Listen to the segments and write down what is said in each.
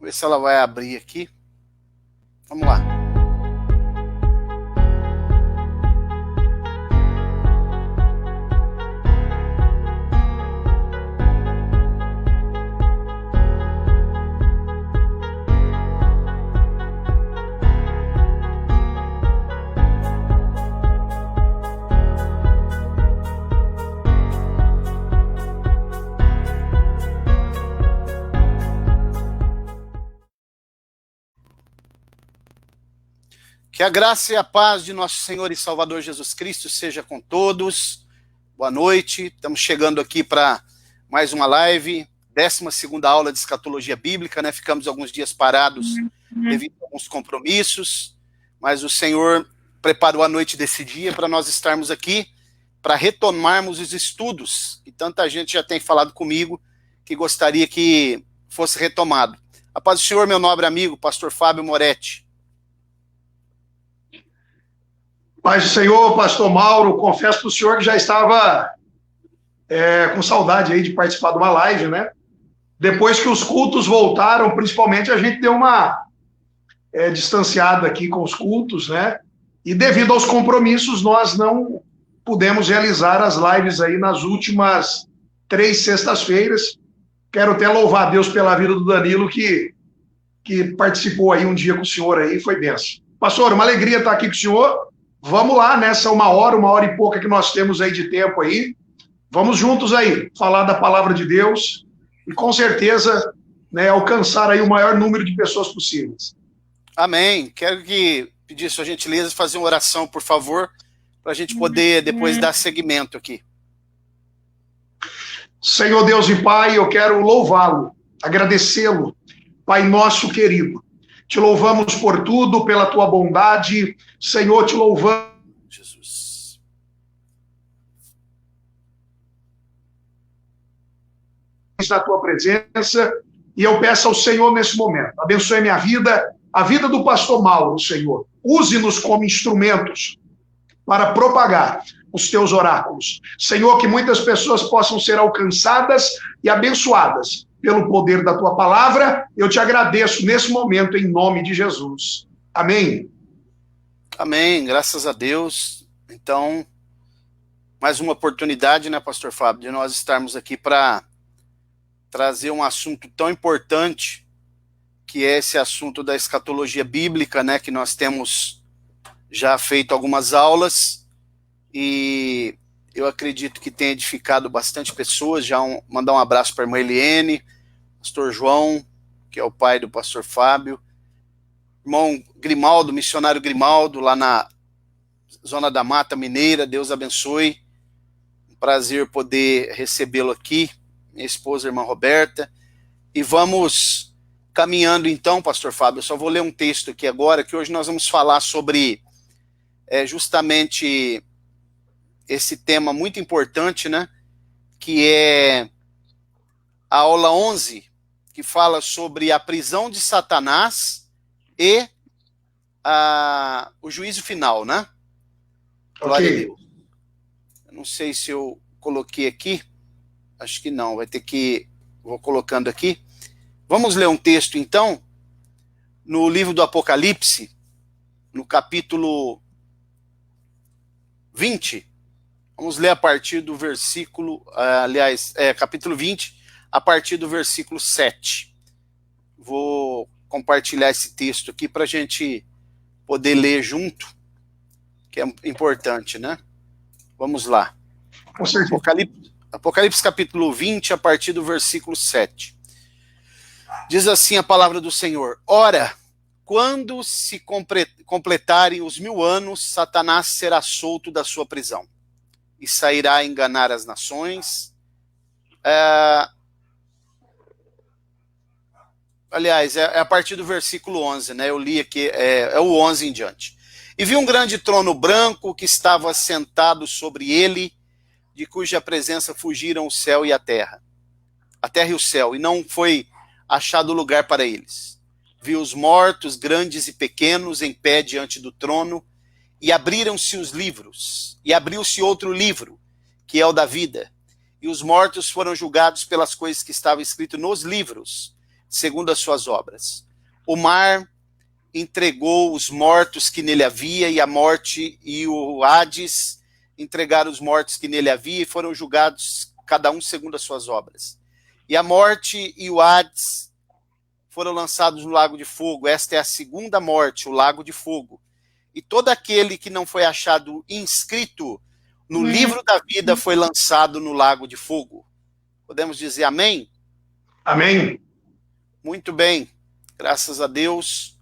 Ver se ela vai abrir aqui. Vamos lá. Que a graça e a paz de nosso Senhor e Salvador Jesus Cristo seja com todos. Boa noite. Estamos chegando aqui para mais uma live, 12ª aula de escatologia bíblica, né? Ficamos alguns dias parados devido a alguns compromissos, mas o Senhor preparou a noite desse dia para nós estarmos aqui, para retomarmos os estudos, e tanta gente já tem falado comigo que gostaria que fosse retomado. A paz do Senhor, meu nobre amigo, pastor Fábio Moretti. Paz do Senhor, pastor Mauro, confesso para o senhor que já estava com saudade aí de participar de uma live, né? Depois que os cultos voltaram, principalmente, a gente deu uma distanciada aqui com os cultos, né? E devido aos compromissos, nós não pudemos realizar as lives aí nas últimas 3 sextas-feiras. Quero até louvar a Deus pela vida do Danilo, que participou aí um dia com o senhor aí, foi benção. Pastor, uma alegria estar aqui com o senhor. Vamos lá, nessa uma hora e pouca que nós temos aí de tempo aí. Vamos juntos aí, falar da palavra de Deus e com certeza, né, alcançar aí o maior número de pessoas possíveis. Amém. Quero que pedir sua gentileza, fazer uma oração, por favor, para a gente poder depois dar seguimento aqui. Senhor Deus e Pai, eu quero louvá-lo, agradecê-lo, Pai nosso querido. Te louvamos por tudo, pela tua bondade. Senhor, te louvamos. Jesus. Na tua presença. E eu peço ao Senhor nesse momento. Abençoe minha vida, a vida do pastor Mauro, Senhor. Use-nos como instrumentos para propagar os teus oráculos. Senhor, que muitas pessoas possam ser alcançadas e abençoadas pelo poder da tua palavra. Eu te agradeço nesse momento, em nome de Jesus. Amém. Amém, graças a Deus. Então, mais uma oportunidade, né, pastor Fábio, de nós estarmos aqui para trazer um assunto tão importante, que é esse assunto da escatologia bíblica, né, que nós temos já feito algumas aulas, e eu acredito que tem edificado bastante pessoas. Já mandar um abraço para a irmã Eliene, pastor João, que é o pai do pastor Fábio, irmão Grimaldo, missionário Grimaldo, lá na Zona da Mata Mineira. Deus abençoe, um prazer poder recebê-lo aqui, minha esposa, a irmã Roberta, e vamos caminhando então, pastor Fábio. Eu só vou ler um texto aqui agora, que hoje nós vamos falar sobre justamente esse tema muito importante, né, que é a aula 11, que fala sobre a prisão de Satanás e o juízo final, né? Glória a Deus. Eu não sei se eu coloquei aqui, acho que não, vai ter que... Vou colocando aqui. Vamos ler um texto, então, no livro do Apocalipse, no capítulo 20. Vamos ler a partir do versículo, capítulo 20, a partir do versículo 7. Vou compartilhar esse texto aqui para a gente poder ler junto, que é importante, né? Vamos lá. Apocalipse capítulo 20, a partir do versículo 7. Diz assim a palavra do Senhor: Ora, quando se completarem os 1000 anos, Satanás será solto da sua prisão e sairá a enganar as nações. Aliás, é a partir do versículo 11, né? Eu li aqui, é o 11 em diante. E vi um grande trono branco que estava sentado sobre ele, de cuja presença fugiram o céu e a terra e o céu, e não foi achado lugar para eles. Vi os mortos, grandes e pequenos, em pé diante do trono, e abriram-se os livros, e abriu-se outro livro, que é o da vida, e os mortos foram julgados pelas coisas que estavam escritas nos livros, segundo as suas obras. O mar entregou os mortos que nele havia, e a morte e o Hades entregaram os mortos que nele havia, e foram julgados cada um segundo as suas obras. E a morte e o Hades foram lançados no lago de fogo. Esta é a segunda morte, o lago de fogo. E todo aquele que não foi achado inscrito no livro da vida foi lançado no lago de fogo. Podemos dizer amém? Amém. Muito bem, graças a Deus.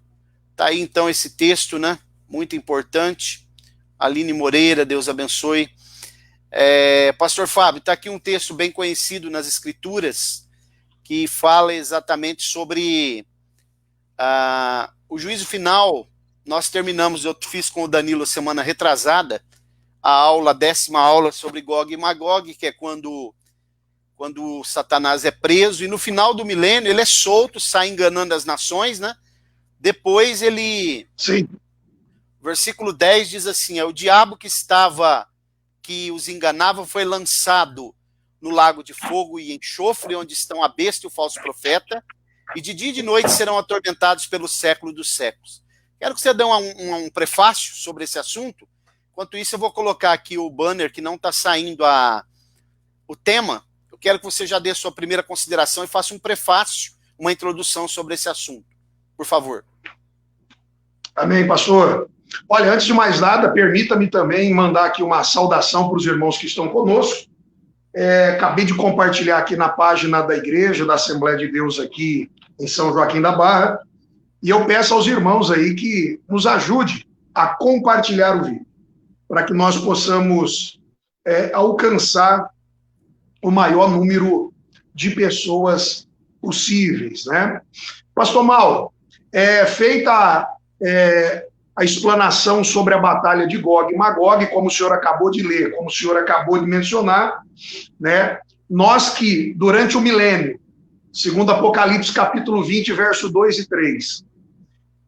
Está aí então esse texto, né? Muito importante. Aline Moreira, Deus abençoe. Pastor Fábio, está aqui um texto bem conhecido nas Escrituras, que fala exatamente sobre o juízo final. Nós terminamos, eu fiz com o Danilo semana retrasada, a 10ª aula sobre Gog e Magog, que é quando Satanás é preso, e no final do milênio ele é solto, sai enganando as nações, né? Depois ele... Sim. Versículo 10 diz assim, o diabo que os enganava foi lançado no lago de fogo e enxofre, onde estão a besta e o falso profeta, e de dia e de noite serão atormentados pelo século dos séculos. Quero que você dê um prefácio sobre esse assunto. Enquanto isso, eu vou colocar aqui o banner, que não está saindo o tema. Eu quero que você já dê a sua primeira consideração e faça um prefácio, uma introdução sobre esse assunto. Por favor. Amém, pastor. Olha, antes de mais nada, permita-me também mandar aqui uma saudação para os irmãos que estão conosco. Acabei de compartilhar aqui na página da igreja, da Assembleia de Deus aqui em São Joaquim da Barra, e eu peço aos irmãos aí que nos ajude a compartilhar o vídeo, para que nós possamos alcançar o maior número de pessoas possíveis, né? Pastor Mauro, feita a explanação sobre a batalha de Gog e Magog, como o senhor acabou de ler, como o senhor acabou de mencionar, né? Nós que, durante o milênio, segundo Apocalipse capítulo 20, verso 2 e 3,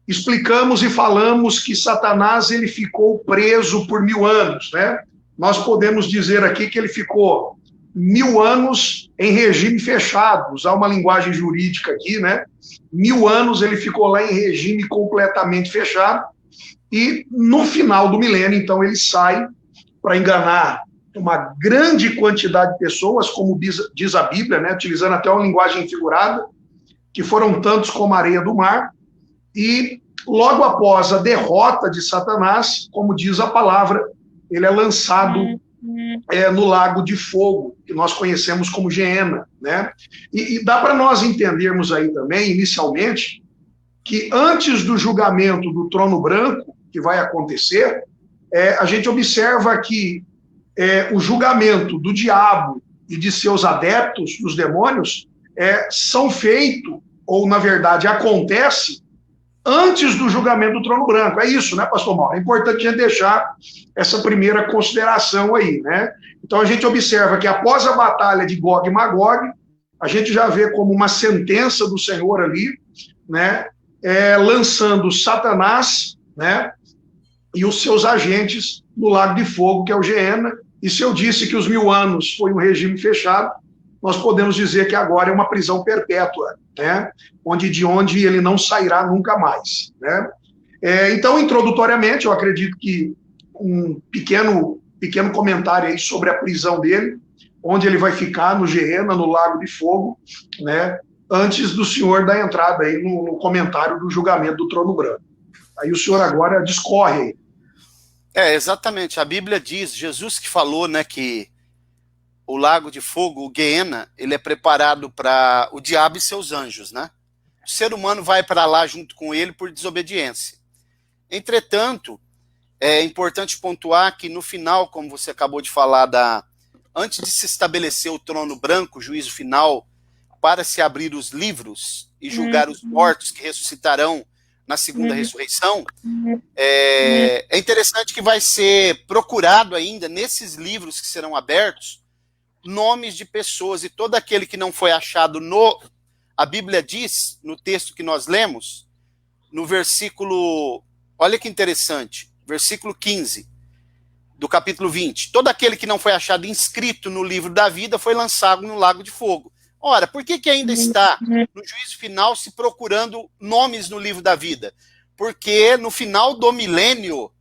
explicamos e falamos que Satanás ele ficou preso por 1000 anos, né? Nós podemos dizer aqui que ele ficou 1000 anos em regime fechado, usar uma linguagem jurídica aqui, né? 1000 anos ele ficou lá em regime completamente fechado, e no final do milênio, então, ele sai para enganar uma grande quantidade de pessoas, como diz a Bíblia, né? Utilizando até uma linguagem figurada, que foram tantos como a areia do mar, e logo após a derrota de Satanás, como diz a palavra, ele é lançado no lago de fogo, que nós conhecemos como Geena, né? E dá para nós entendermos aí também, inicialmente, que antes do julgamento do trono branco, que vai acontecer, a gente observa que o julgamento do diabo e de seus adeptos, dos demônios, são feitos, ou na verdade acontece, antes do julgamento do trono branco. É isso, né, pastor Mauro? É importante a gente deixar essa primeira consideração aí, né? Então a gente observa que após a batalha de Gog e Magog, a gente já vê como uma sentença do Senhor ali, né, lançando Satanás, né, e os seus agentes no lago de fogo, que é o Geena. E se eu disse que os 1000 anos foi um regime fechado, nós podemos dizer que agora é uma prisão perpétua, né, de onde ele não sairá nunca mais, né? Então, introdutoriamente, eu acredito que um pequeno comentário aí sobre a prisão dele, onde ele vai ficar no Geena, no lago de fogo, né, antes do senhor dar entrada aí no comentário do julgamento do trono branco. Aí o senhor agora discorre aí. Exatamente. A Bíblia diz, Jesus que falou, né, que o lago de fogo, o Geena, ele é preparado para o diabo e seus anjos, né? O ser humano vai para lá junto com ele por desobediência. Entretanto, é importante pontuar que no final, como você acabou de falar, antes de se estabelecer o trono branco, o juízo final, para se abrir os livros e julgar os mortos que ressuscitarão na segunda ressurreição, é interessante que vai ser procurado ainda, nesses livros que serão abertos, nomes de pessoas, e todo aquele que não foi achado a Bíblia diz, no texto que nós lemos, no versículo, olha que interessante, versículo 15 do capítulo 20, todo aquele que não foi achado inscrito no livro da vida foi lançado no lago de fogo. Ora, por que ainda está no juízo final se procurando nomes no livro da vida? Porque no final do milênio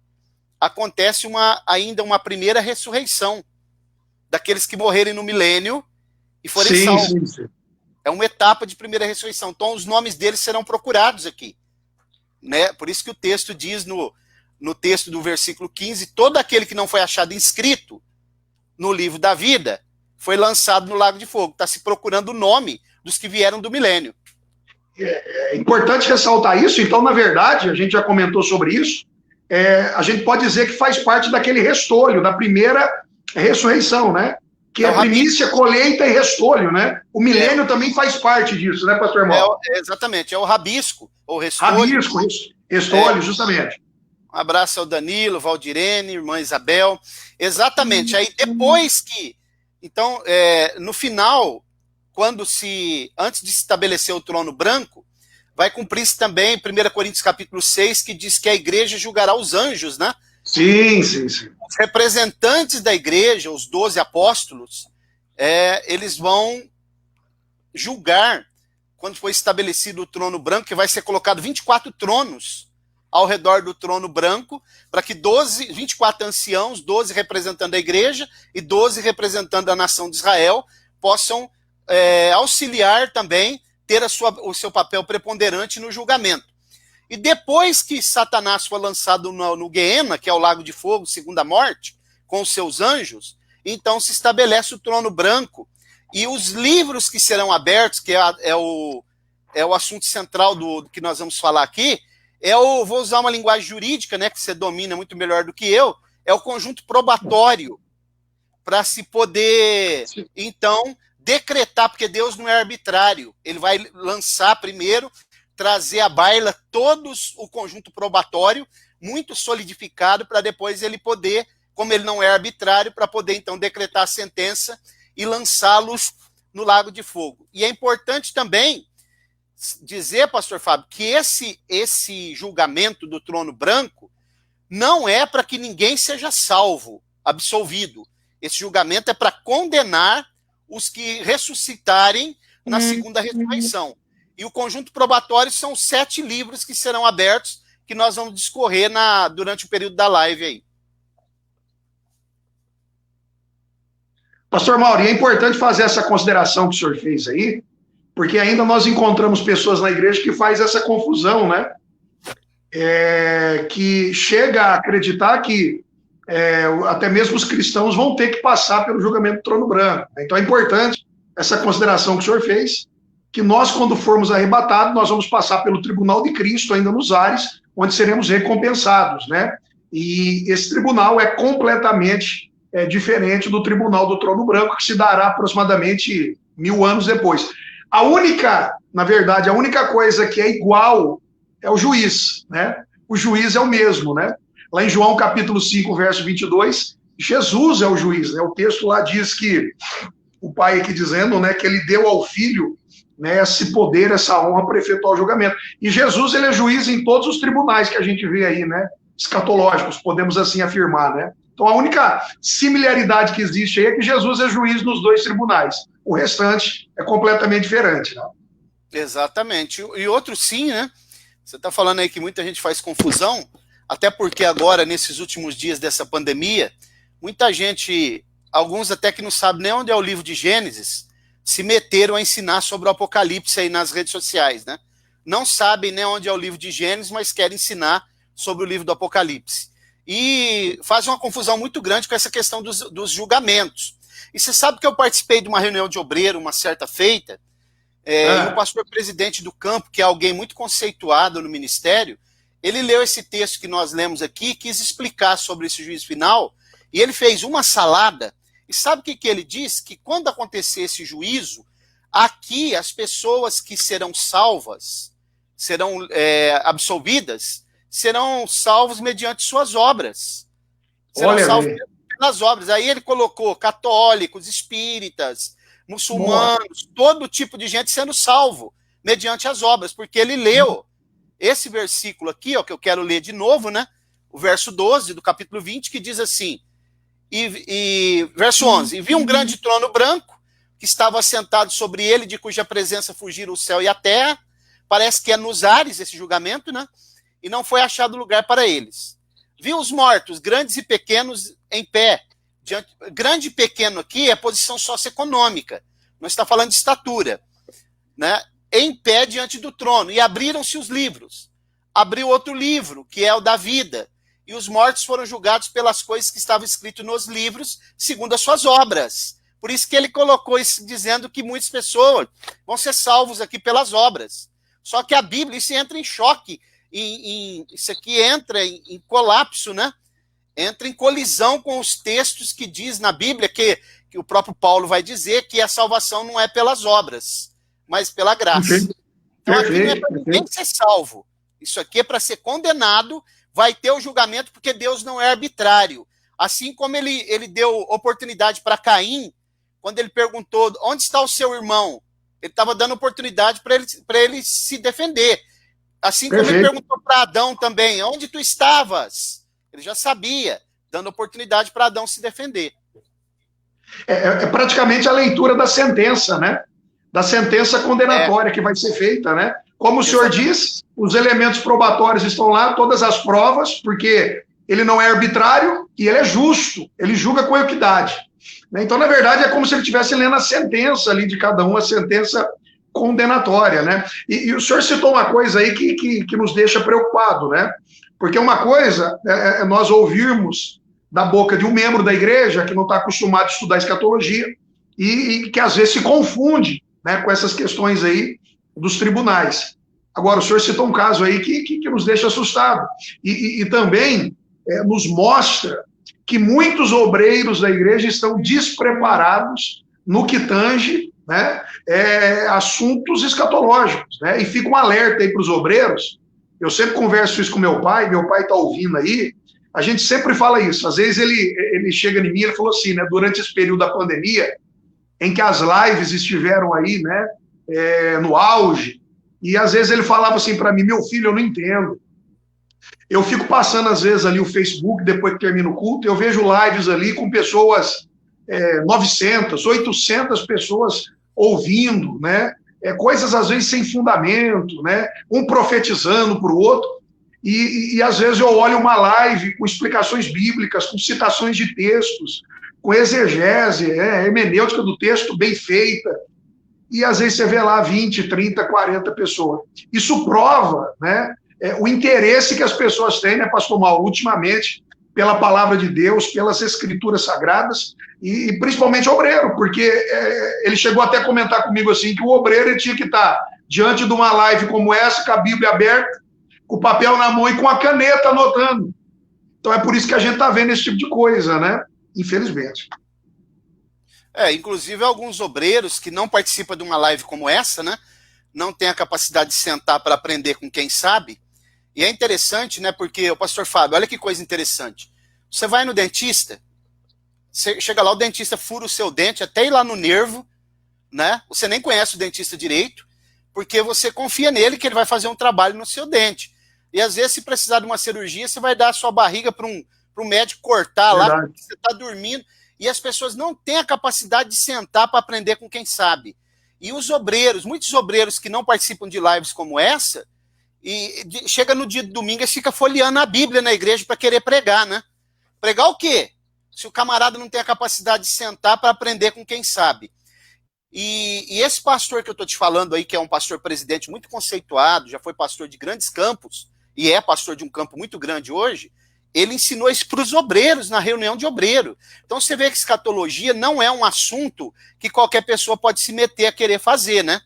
acontece ainda uma primeira ressurreição daqueles que morrerem no milênio e forem salvos. Sim. É uma etapa de primeira ressurreição. Então, os nomes deles serão procurados aqui. Né? Por isso que o texto diz no texto do versículo 15, todo aquele que não foi achado inscrito no livro da vida foi lançado no lago de fogo. Está se procurando o nome dos que vieram do milênio. É importante ressaltar isso. Então, na verdade, a gente já comentou sobre isso, a gente pode dizer que faz parte daquele restolho, da primeira ressurreição, né? Que é primícia, colheita e restolho, né? O milênio também faz parte disso, né, pastor Mauro? Exatamente, é o rabisco, ou restolho. Rabisco, restolho, justamente. Um abraço ao Danilo, Valdirene, irmã Isabel. Exatamente, aí depois que... Então, no final, antes de se estabelecer o trono branco, vai cumprir-se também 1 Coríntios capítulo 6, que diz que a igreja julgará os anjos, né? Sim. Os representantes da igreja, os 12 apóstolos, eles vão julgar quando for estabelecido o trono branco, que vai ser colocado 24 tronos ao redor do trono branco, para que 24 anciãos, 12 representando a igreja e 12 representando a nação de Israel, possam auxiliar também, ter o seu papel preponderante no julgamento. E depois que Satanás foi lançado no Guiena, que é o lago de fogo, segunda morte, com os seus anjos, então se estabelece o trono branco, e os livros que serão abertos, que é o assunto central do que nós vamos falar aqui, vou usar uma linguagem jurídica, né, que você domina muito melhor do que eu, é o conjunto probatório, para se poder, então, decretar, porque Deus não é arbitrário, ele vai lançar primeiro, trazer à baila todos o conjunto probatório, muito solidificado, para depois ele poder, como ele não é arbitrário, para poder então decretar a sentença e lançá-los no lago de fogo. E é importante também dizer, pastor Fábio, que esse julgamento do trono branco não é para que ninguém seja salvo, absolvido. Esse julgamento é para condenar os que ressuscitarem na segunda ressurreição. E o conjunto probatório são 7 livros que serão abertos, que nós vamos discorrer durante o período da live aí. Pastor Mauro, e é importante fazer essa consideração que o senhor fez aí, porque ainda nós encontramos pessoas na igreja que faz essa confusão, né? Que chega a acreditar que até mesmo os cristãos vão ter que passar pelo julgamento do trono branco. Então é importante essa consideração que o senhor fez, que nós, quando formos arrebatados, nós vamos passar pelo tribunal de Cristo, ainda nos ares, onde seremos recompensados, né? E esse tribunal é completamente diferente do tribunal do trono branco, que se dará aproximadamente 1000 anos depois. Na verdade, a única coisa que é igual é o juiz, né? O juiz é o mesmo, né? Lá em João capítulo 5, verso 22, Jesus é o juiz, né? O texto lá diz que, o pai aqui dizendo, né, que ele deu ao filho, né, esse poder, essa honra para efetuar o julgamento. E Jesus, ele é juiz em todos os tribunais que a gente vê aí, né? Escatológicos, podemos assim afirmar, né? Então a única similaridade que existe aí é que Jesus é juiz nos 2 tribunais. O restante é completamente diferente, né? Exatamente. E outro sim, né? Você está falando aí que muita gente faz confusão, até porque agora, nesses últimos dias dessa pandemia, muita gente, alguns até que não sabem nem onde é o livro de Gênesis, se meteram a ensinar sobre o Apocalipse aí nas redes sociais, né? Não sabem nem onde é o livro de Gênesis, mas querem ensinar sobre o livro do Apocalipse. E faz uma confusão muito grande com essa questão dos julgamentos. E você sabe que eu participei de uma reunião de obreiro, uma certa feita, e o pastor presidente do campo, que é alguém muito conceituado no ministério, ele leu esse texto que nós lemos aqui, quis explicar sobre esse juízo final, e ele fez uma salada. E sabe o que ele diz? Que quando acontecer esse juízo, aqui as pessoas que serão salvas, serão absolvidas, serão salvos mediante suas obras. Serão salvos pelas obras. Aí ele colocou católicos, espíritas, muçulmanos, todo tipo de gente sendo salvo mediante as obras, porque ele leu esse versículo aqui, ó, que eu quero ler de novo, né? O verso 12 do capítulo 20, que diz assim, verso 11, e vi um grande trono branco, que estava assentado sobre ele, de cuja presença fugiram o céu e a terra. Parece que é nos ares esse julgamento, né? E não foi achado lugar para eles. Viu os mortos, grandes e pequenos, em pé. Grande e pequeno aqui é posição socioeconômica. Não está falando de estatura, né? Em pé diante do trono. E abriram-se os livros. Abriu outro livro, que é o da vida. E os mortos foram julgados pelas coisas que estavam escritas nos livros, segundo as suas obras. Por isso que ele colocou isso, dizendo que muitas pessoas vão ser salvos aqui pelas obras. Só que a Bíblia, isso entra em choque, isso aqui entra em colapso, né? Entra em colisão com os textos que diz na Bíblia, que o próprio Paulo vai dizer que a salvação não é pelas obras, mas pela graça. Perfeito. Então aqui não é para ninguém ser salvo. Isso aqui é para ser condenado, vai ter o julgamento, porque Deus não é arbitrário. Assim como ele deu oportunidade para Caim, quando ele perguntou, onde está o seu irmão? Ele estava dando oportunidade para ele se defender. Assim como ele perguntou para Adão também, onde tu estavas? Ele já sabia, dando oportunidade para Adão se defender. É praticamente a leitura da sentença, né? Da sentença condenatória que vai ser feita, né? Como o senhor diz, os elementos probatórios estão lá, todas as provas, porque ele não é arbitrário e ele é justo, ele julga com equidade. Então, na verdade, é como se ele estivesse lendo a sentença ali de cada um, a sentença condenatória, né? E o senhor citou uma coisa aí que nos deixa preocupado, né? Porque uma coisa é nós ouvirmos da boca de um membro da igreja que não está acostumado a estudar escatologia e que às vezes se confunde, né, com essas questões aí dos tribunais. Agora, o senhor citou um caso aí que nos deixa assustado e também nos mostra que muitos obreiros da igreja estão despreparados no que tange, né, assuntos escatológicos, né? E fica um alerta aí para os obreiros. Eu sempre converso isso com meu pai está ouvindo aí, a gente sempre fala isso. Às vezes ele chega em mim e ele falou assim, né, durante esse período da pandemia, em que as lives estiveram aí, né, no auge, e às vezes ele falava assim para mim, meu filho, eu não entendo. Eu fico passando às vezes ali o Facebook, depois que termina o culto, eu vejo lives ali com pessoas, 900, 800 pessoas ouvindo, né, coisas às vezes sem fundamento, né, um profetizando para o outro, e às vezes eu olho uma live com explicações bíblicas, com citações de textos, com exegese, hermenêutica do texto bem feita, e às vezes você vê lá 20, 30, 40 pessoas. Isso prova, né, o interesse que as pessoas têm, né, pastor Mauro, ultimamente, pela palavra de Deus, pelas escrituras sagradas, e principalmente obreiro, porque ele chegou até a comentar comigo assim, que o obreiro ele tinha que estar diante de uma live como essa, com a Bíblia aberta, com o papel na mão e com a caneta anotando. Então é por isso que a gente está vendo esse tipo de coisa, né? Infelizmente. Inclusive alguns obreiros que não participam de uma live como essa, né? Não têm a capacidade de sentar para aprender com quem sabe. E é interessante, né? Porque, o pastor Fábio, olha que coisa interessante. Você vai no dentista, você chega lá, o dentista fura o seu dente, até ir lá no nervo, né? Você nem conhece o dentista direito, porque você confia nele que ele vai fazer um trabalho no seu dente. E às vezes, se precisar de uma cirurgia, você vai dar a sua barriga para um médico cortar lá, porque você está dormindo. E as pessoas não têm a capacidade de sentar para aprender com quem sabe. E os obreiros, muitos obreiros que não participam de lives como essa, chega no dia de domingo e fica folheando a Bíblia na igreja para querer pregar, né? Pregar o quê? Se o camarada não tem a capacidade de sentar para aprender com quem sabe. E esse pastor que eu estou te falando aí, que é um pastor presidente muito conceituado, já foi pastor de grandes campos, e é pastor de um campo muito grande hoje, ele ensinou isso para os obreiros na reunião de obreiro. Então você vê que escatologia não é um assunto que qualquer pessoa pode se meter a querer fazer, né?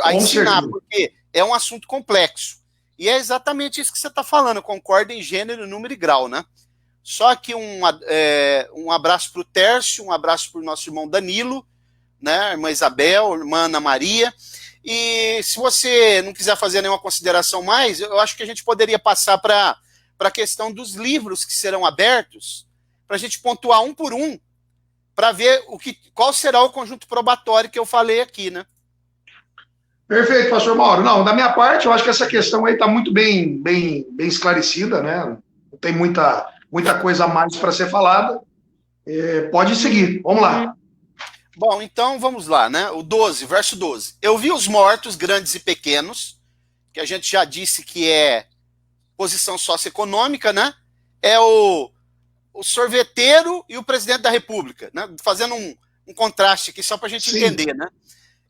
A ensinar, porque é um assunto complexo. E é exatamente isso que você está falando, eu concordo em gênero, número e grau, né? Só que um abraço para o Tércio, um abraço para o nosso irmão Danilo, né? Irmã Isabel, irmã Ana Maria. E se você não quiser fazer nenhuma consideração mais, eu acho que a gente poderia passar para a questão dos livros que serão abertos, para a gente pontuar um por um, para ver qual será o conjunto probatório que eu falei aqui, né? Perfeito, pastor Mauro. Não, da minha parte, eu acho que essa questão aí está muito bem esclarecida, né? Não tem muita coisa a mais para ser falada. Pode seguir, vamos lá. Bom, então vamos lá, né? O 12, verso 12. Eu vi os mortos, grandes e pequenos, que a gente já disse que é posição socioeconômica, né? É o sorveteiro e o presidente da República, né? Fazendo um contraste aqui só para a gente Sim, entender, né?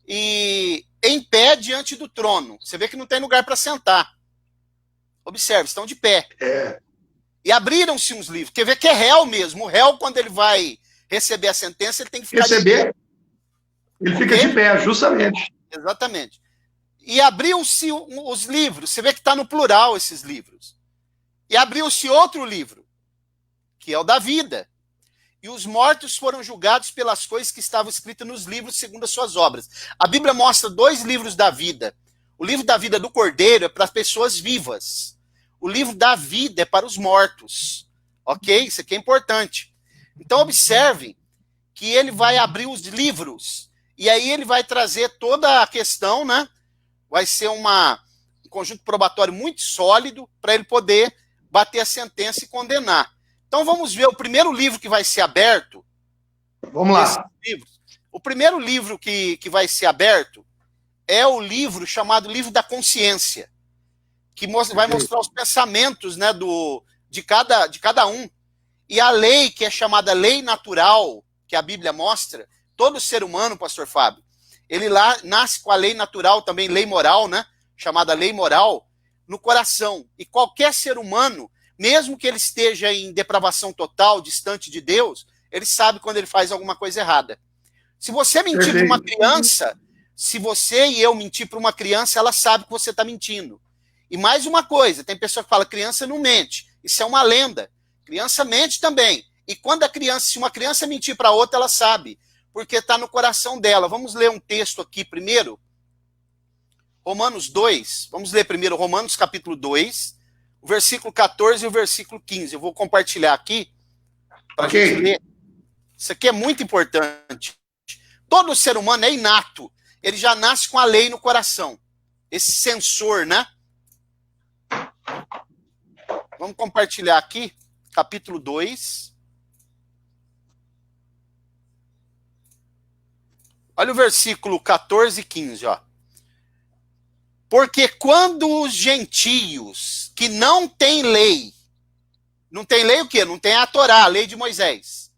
E em pé diante do trono. Você vê que não tem lugar para sentar. Observe, estão de pé. é, E abriram-se uns livros. Quer ver que é réu mesmo. O réu, quando ele vai receber a sentença, ele tem que ficar de pé. receber, ele fica de Ok? pé, justamente. Exatamente. E abriu-se os livros. Você vê que está no plural esses livros. E abriu-se outro livro, que é o da vida. E os mortos foram julgados pelas coisas que estavam escritas nos livros segundo as suas obras. A Bíblia mostra 2 livros da vida. O livro da vida do Cordeiro é para as pessoas vivas. O livro da vida é para os mortos. Ok? Isso aqui é importante. Então, observem que ele vai abrir os livros. E aí ele vai trazer toda a questão, né? Vai ser um conjunto probatório muito sólido para ele poder bater a sentença e condenar. Então vamos ver o primeiro livro que vai ser aberto. Vamos lá. Livros. O primeiro livro que vai ser aberto é o livro chamado Livro da Consciência, que vai mostrar os pensamentos, né, de cada um. E a lei, que é chamada lei natural, que a Bíblia mostra, todo ser humano, pastor Fábio, ele lá nasce com a lei natural, também lei moral, né, chamada lei moral, no coração. E qualquer ser humano, mesmo que ele esteja em depravação total, distante de Deus, ele sabe quando ele faz alguma coisa errada. Se você mentir para uma criança, se você e eu mentir para uma criança, ela sabe que você está mentindo. E mais uma coisa, tem pessoa que fala, criança não mente. Isso é uma lenda. Criança mente também. E quando se uma criança mentir para outra, ela sabe, porque está no coração dela. Vamos ler um texto aqui primeiro. Romanos 2. Vamos ler primeiro Romanos capítulo 2, o versículo 14 e o versículo 15. Eu vou compartilhar aqui para a gente ler. Isso aqui é muito importante. Todo ser humano é inato. Ele já nasce com a lei no coração. Esse sensor, né? Vamos compartilhar aqui, capítulo 2. Olha o versículo 14 e 15, ó. Porque quando os gentios que não têm lei o quê? Não tem a Torá, a lei de Moisés,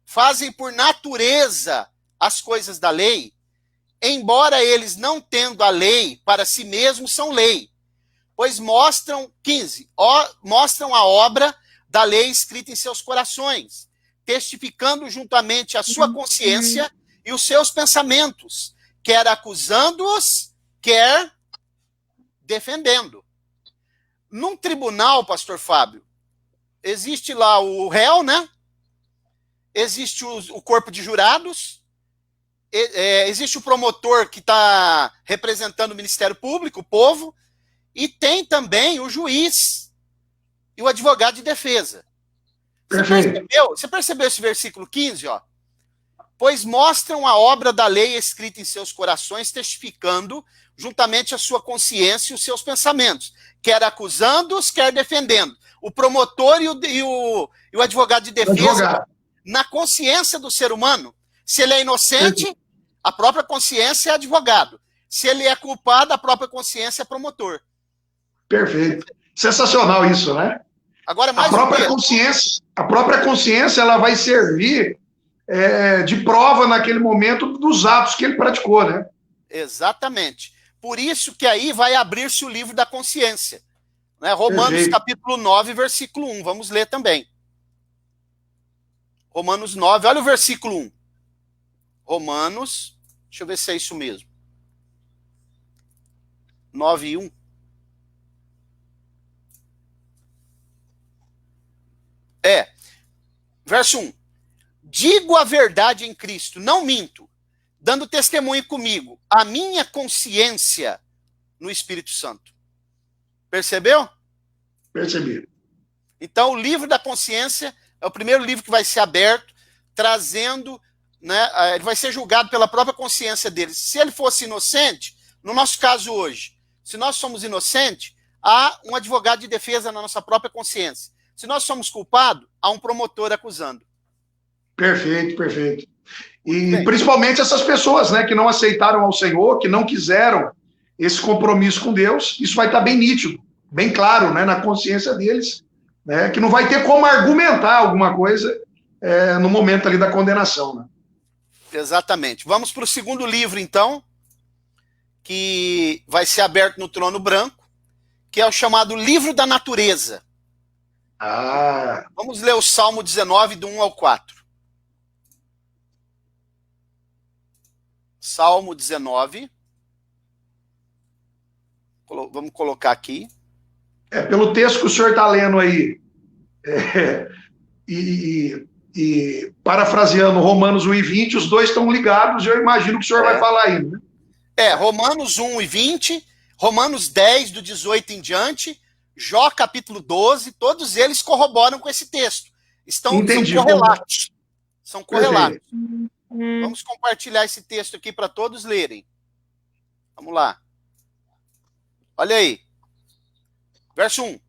fazem por natureza as coisas da lei, embora eles não tendo a lei para si mesmos, são lei. Pois mostram, 15, mostram a obra da lei escrita em seus corações, testificando juntamente a sua consciência e os seus pensamentos, quer acusando-os, quer defendendo. Num tribunal, pastor Fábio, existe lá o réu, né? Existe o corpo de jurados, existe o promotor que está representando o Ministério Público, o povo, e tem também o juiz e o advogado de defesa. Você percebeu esse versículo 15, ó? Pois mostram a obra da lei escrita em seus corações, testificando juntamente a sua consciência e os seus pensamentos, quer acusando-os, quer defendendo. O promotor e o advogado de defesa, na consciência do ser humano, se ele é inocente, a própria consciência é advogado. Se ele é culpado, a própria consciência é promotor. Perfeito. Sensacional isso, né? Agora, mais a própria consciência ela vai servir de prova naquele momento dos atos que ele praticou, né? Exatamente. Por isso que aí vai abrir-se o livro da consciência. Né? Romanos Perfeito. capítulo 9, versículo 1. Vamos ler também. Romanos 9, olha o versículo 1. Romanos, deixa eu ver se é isso mesmo. 9 e 1. Verso 1. Digo a verdade em Cristo, não minto, dando testemunho comigo, a minha consciência no Espírito Santo. Percebeu? Percebi. Então, o livro da consciência é o primeiro livro que vai ser aberto, trazendo, né, ele vai ser julgado pela própria consciência dele. Se ele fosse inocente, no nosso caso hoje, se nós somos inocentes, há um advogado de defesa na nossa própria consciência. Se nós somos culpados, há um promotor acusando. Perfeito, perfeito. E principalmente essas pessoas, né, que não aceitaram ao Senhor, que não quiseram esse compromisso com Deus, isso vai estar bem nítido, bem claro, né, na consciência deles, né, que não vai ter como argumentar alguma coisa no momento ali da condenação. Né? Exatamente. Vamos para o segundo livro, então, que vai ser aberto no Trono Branco, que é o chamado Livro da Natureza. Vamos ler o Salmo 19, do 1 ao 4. Salmo 19. Vamos colocar aqui. Pelo texto que o senhor está lendo aí, e parafraseando Romanos 1 e 20, os dois estão ligados, eu imagino que o senhor vai falar aí. Né? Romanos 1 e 20, Romanos 10, do 18 em diante, Jó capítulo 12, todos eles corroboram com esse texto. São correlatos. São correlatos. Vamos compartilhar esse texto aqui para todos lerem. Vamos lá. Olha aí. Verso 1.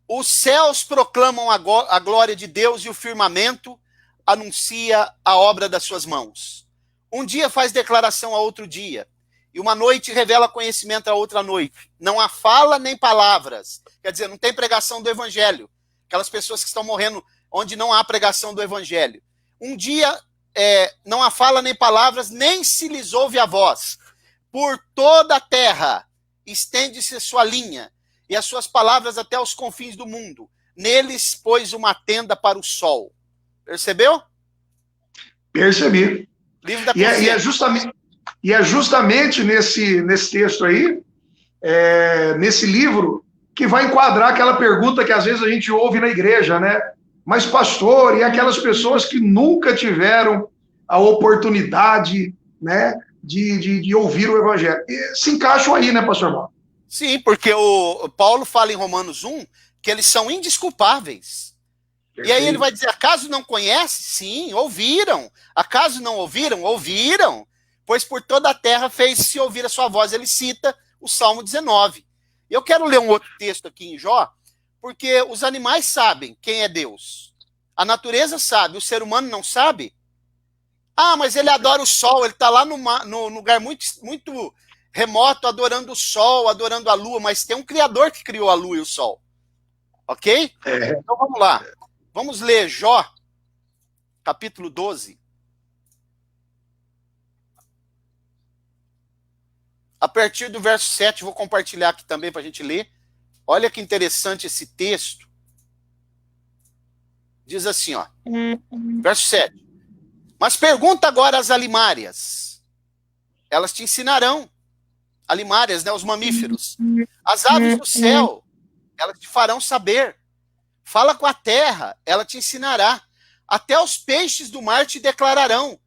Os céus proclamam a glória de Deus e o firmamento anuncia a obra das suas mãos. Um dia faz declaração a outro dia, e uma noite revela conhecimento a outra noite. Não há fala nem palavras. Quer dizer, não tem pregação do evangelho. Aquelas pessoas que estão morrendo onde não há pregação do evangelho. Um dia não há fala nem palavras, nem se lhes ouve a voz. Por toda a terra estende-se sua linha, e as suas palavras até os confins do mundo. Neles pôs uma tenda para o sol. Percebeu? Percebi. Livro da E é justamente nesse texto aí, nesse livro, que vai enquadrar aquela pergunta que às vezes a gente ouve na igreja, né? Mas, pastor, e aquelas pessoas que nunca tiveram a oportunidade, né, de ouvir o evangelho? E se encaixam aí, né, pastor Mauro? Sim, porque o Paulo fala em Romanos 1 que eles são indesculpáveis. Perfeito. E aí ele vai dizer, acaso não conhece? Sim, ouviram. Acaso não ouviram? Ouviram. Pois por toda a terra fez-se ouvir a sua voz. Ele cita o Salmo 19. Eu quero ler um outro texto aqui em Jó, porque os animais sabem quem é Deus. A natureza sabe, o ser humano não sabe. Ah, mas ele adora o sol, ele está lá no lugar muito, muito remoto, adorando o sol, adorando a lua, mas tem um criador que criou a lua e o sol. Ok? Então vamos lá. Vamos ler Jó, capítulo 12. A partir do verso 7, vou compartilhar aqui também para a gente ler. Olha que interessante esse texto. Diz assim, ó. Verso 7. Mas pergunta agora às alimárias. Elas te ensinarão. Alimárias, né, os mamíferos. As aves do céu, elas te farão saber. Fala com a terra, ela te ensinará. Até os peixes do mar te declararão.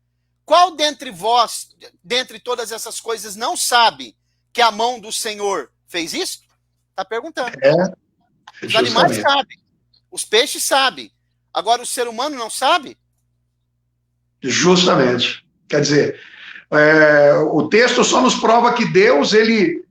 Qual dentre vós, dentre todas essas coisas, não sabe que a mão do Senhor fez isso? Está perguntando. Os animais sabem. Os peixes sabem. Agora o ser humano não sabe? Justamente. Quer dizer, o texto só nos prova que Deus, ele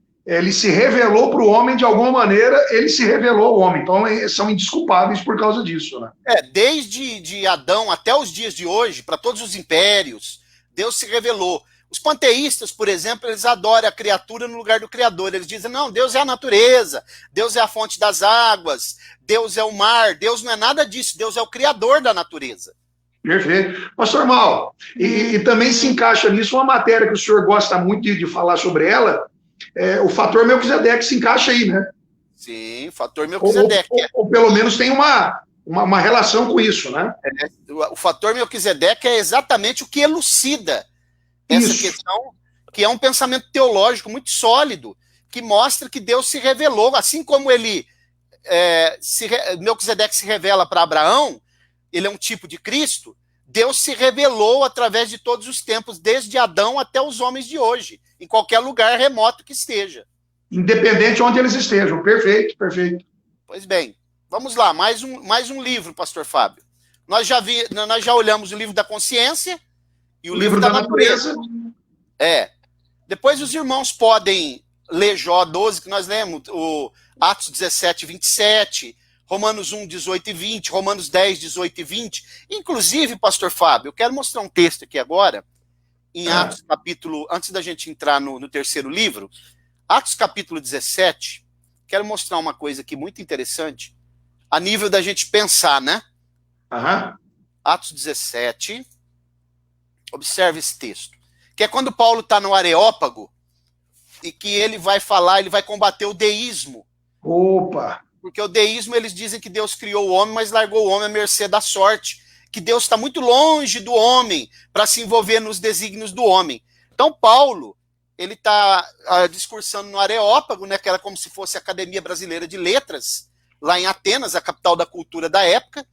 se revelou para o homem de alguma maneira, ele se revelou ao homem. Então, são indesculpáveis por causa disso. Né? Desde Adão até os dias de hoje, para todos os impérios, Deus se revelou. Os panteístas, por exemplo, eles adoram a criatura no lugar do Criador. Eles dizem, não, Deus é a natureza, Deus é a fonte das águas, Deus é o mar, Deus não é nada disso, Deus é o Criador da natureza. Perfeito. Pastor Mauro, e também se encaixa nisso uma matéria que o senhor gosta muito de falar sobre ela, o fator Melquisedeque se encaixa aí, né? Sim, fator Melquisedeque. Ou pelo menos tem uma relação com isso, né? O fator Melquisedeque é exatamente o que elucida essa questão, que é um pensamento teológico muito sólido, que mostra que Deus se revelou, assim como Melquisedeque se revela para Abraão, ele é um tipo de Cristo, Deus se revelou através de todos os tempos, desde Adão até os homens de hoje, em qualquer lugar remoto que esteja. Independente de onde eles estejam. Perfeito, perfeito. Pois bem, vamos lá, mais um livro, pastor Fábio. Nós já olhamos o livro da consciência e o livro da natureza. Depois os irmãos podem ler Jó 12, que nós lemos, o Atos 17, 27, Romanos 1, 18 e 20, Romanos 10, 18 e 20. Inclusive, pastor Fábio, eu quero mostrar um texto aqui agora, em Atos capítulo, antes da gente entrar no terceiro livro, Atos capítulo 17, quero mostrar uma coisa aqui muito interessante, a nível da gente pensar, né? Atos 17, observe esse texto, que é quando Paulo está no Areópago, e que ele vai falar, ele vai combater o deísmo. Opa! Porque o deísmo, eles dizem que Deus criou o homem, mas largou o homem à mercê da sorte, que Deus está muito longe do homem para se envolver nos desígnios do homem. Então, Paulo, ele está discursando no Areópago, né, que era como se fosse a Academia Brasileira de Letras, lá em Atenas, a capital da cultura da época,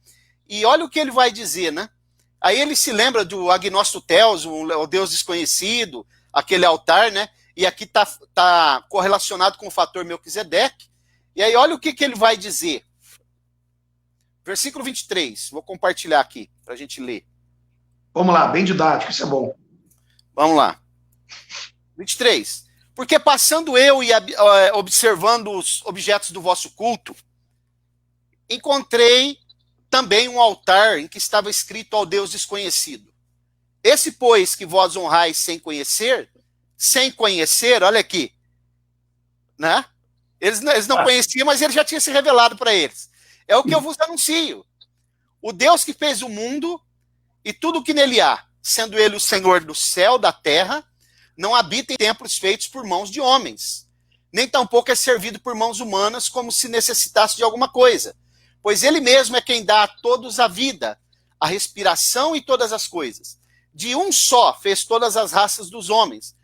e olha o que ele vai dizer, né? Aí ele se lembra do Agnóstico Theos, o Deus desconhecido, aquele altar, né? E aqui está correlacionado com o fator Melquisedeque. E aí olha o que ele vai dizer. Versículo 23, vou compartilhar aqui para a gente ler. Vamos lá, bem didático, isso é bom. Vamos lá. 23. Porque passando eu e observando os objetos do vosso culto, encontrei também um altar em que estava escrito ao Deus desconhecido. Esse, pois, que vós honrais sem conhecer, olha aqui, né? Eles não conheciam, mas ele já tinha se revelado para eles. É o que eu vos anuncio. O Deus que fez o mundo e tudo o que nele há, sendo ele o Senhor do céu, da terra, não habita em templos feitos por mãos de homens, nem tampouco é servido por mãos humanas como se necessitasse de alguma coisa, pois ele mesmo é quem dá a todos a vida, a respiração e todas as coisas. De um só fez todas as raças dos homens,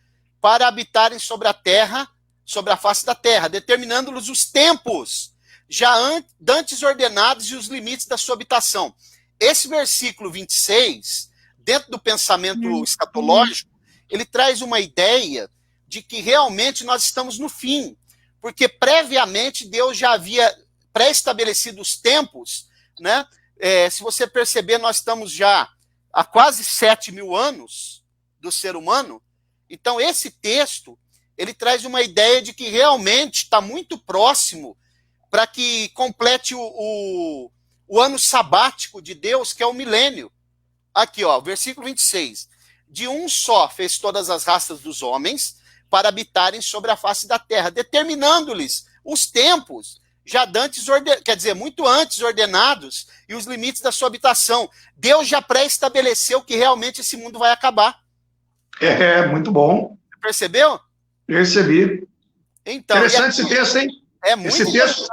para habitarem sobre a terra, sobre a face da terra, determinando-lhes os tempos, já dantes ordenados e os limites da sua habitação. Esse versículo 26, dentro do pensamento escatológico, ele traz uma ideia de que realmente nós estamos no fim, porque previamente Deus já havia pré-estabelecido os tempos, né? Se você perceber, nós estamos já há quase 7.000 anos do ser humano. Então, esse texto, ele traz uma ideia de que realmente está muito próximo para que complete o ano sabático de Deus, que é o milênio. Aqui, ó, versículo 26. De um só fez todas as raças dos homens para habitarem sobre a face da terra, determinando-lhes os tempos, já dantes, quer dizer, muito antes ordenados, e os limites da sua habitação. Deus já pré-estabeleceu que realmente esse mundo vai acabar. Muito bom. Percebeu? Percebi. Então, interessante esse texto, hein? É muito esse texto,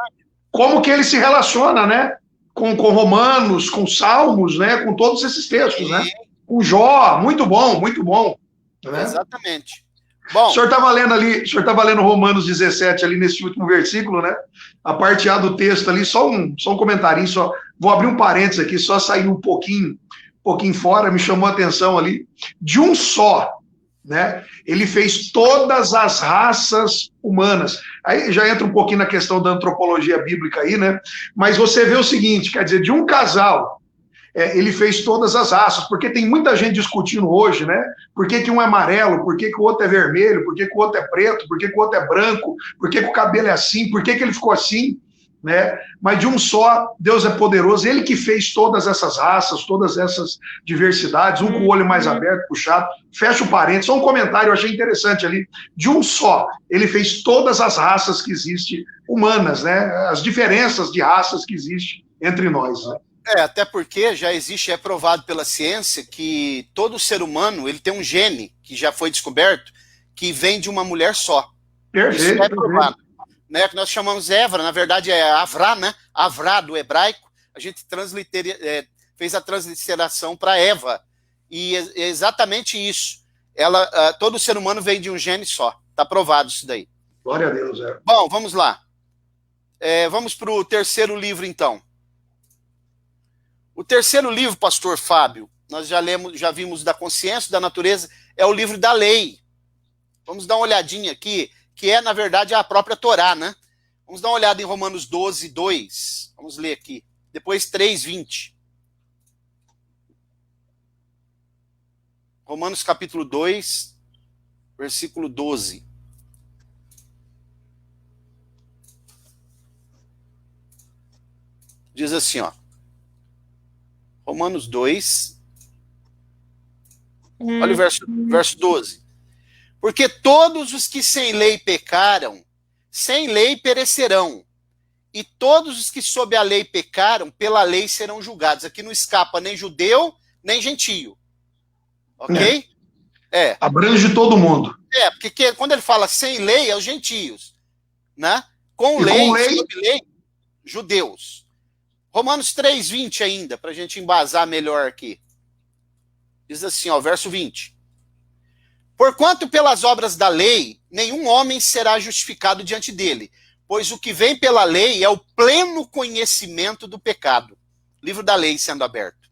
como que ele se relaciona, né? Com Romanos, com Salmos, né? Com todos esses textos, né? Com Jó, muito bom, muito bom. Né? Exatamente. Bom, o senhor estava lendo Romanos 17 ali nesse último versículo, né? A parte A do texto ali, só um comentarinho, só vou abrir um parênteses aqui, só sair um pouquinho fora, me chamou a atenção ali, de um só, né? Ele fez todas as raças humanas. Aí já entra um pouquinho na questão da antropologia bíblica aí, né? Mas você vê o seguinte, quer dizer, de um casal, ele fez todas as raças, porque tem muita gente discutindo hoje, né? Por que um é amarelo, por que o outro é vermelho, por que o outro é preto, por que o outro é branco, por que o cabelo é assim, por que ele ficou assim, né? Mas de um só, Deus é poderoso, ele que fez todas essas raças, todas essas diversidades, um com o olho mais aberto, puxado. Fecha o parênteses, só um comentário, eu achei interessante ali. De um só, ele fez todas as raças que existem humanas, né? As diferenças de raças que existem entre nós, né? Até porque já existe, é provado pela ciência, que todo ser humano ele tem um gene que já foi descoberto que vem de uma mulher só. Perfeito. Isso é provado. Né, que nós chamamos Évora, na verdade é Avrá, né? Avrá do hebraico, a gente fez a transliteração para Eva. E é exatamente isso. Todo ser humano vem de um gene só. Está provado isso daí. Glória a Deus. Bom, vamos lá. Vamos para o terceiro livro, então. O terceiro livro, pastor Fábio, nós já vimos da consciência, da natureza, é o livro da lei. Vamos dar uma olhadinha aqui, que é, na verdade, a própria Torá, né? Vamos dar uma olhada em Romanos 12, 2. Vamos ler aqui. Depois 3, 20. Romanos capítulo 2, versículo 12. Diz assim, ó. Romanos 2. Olha o verso 12. Porque todos os que sem lei pecaram, sem lei perecerão. E todos os que sob a lei pecaram, pela lei serão julgados. Aqui não escapa nem judeu, nem gentio. Ok? Abrange todo mundo. Porque quando ele fala sem lei, é os gentios. Né? Com lei, sob lei, judeus. Romanos 3:20 ainda, para a gente embasar melhor aqui. Diz assim, ó, verso 20. Porquanto pelas obras da lei, nenhum homem será justificado diante dele, pois o que vem pela lei é o pleno conhecimento do pecado. Livro da lei sendo aberto.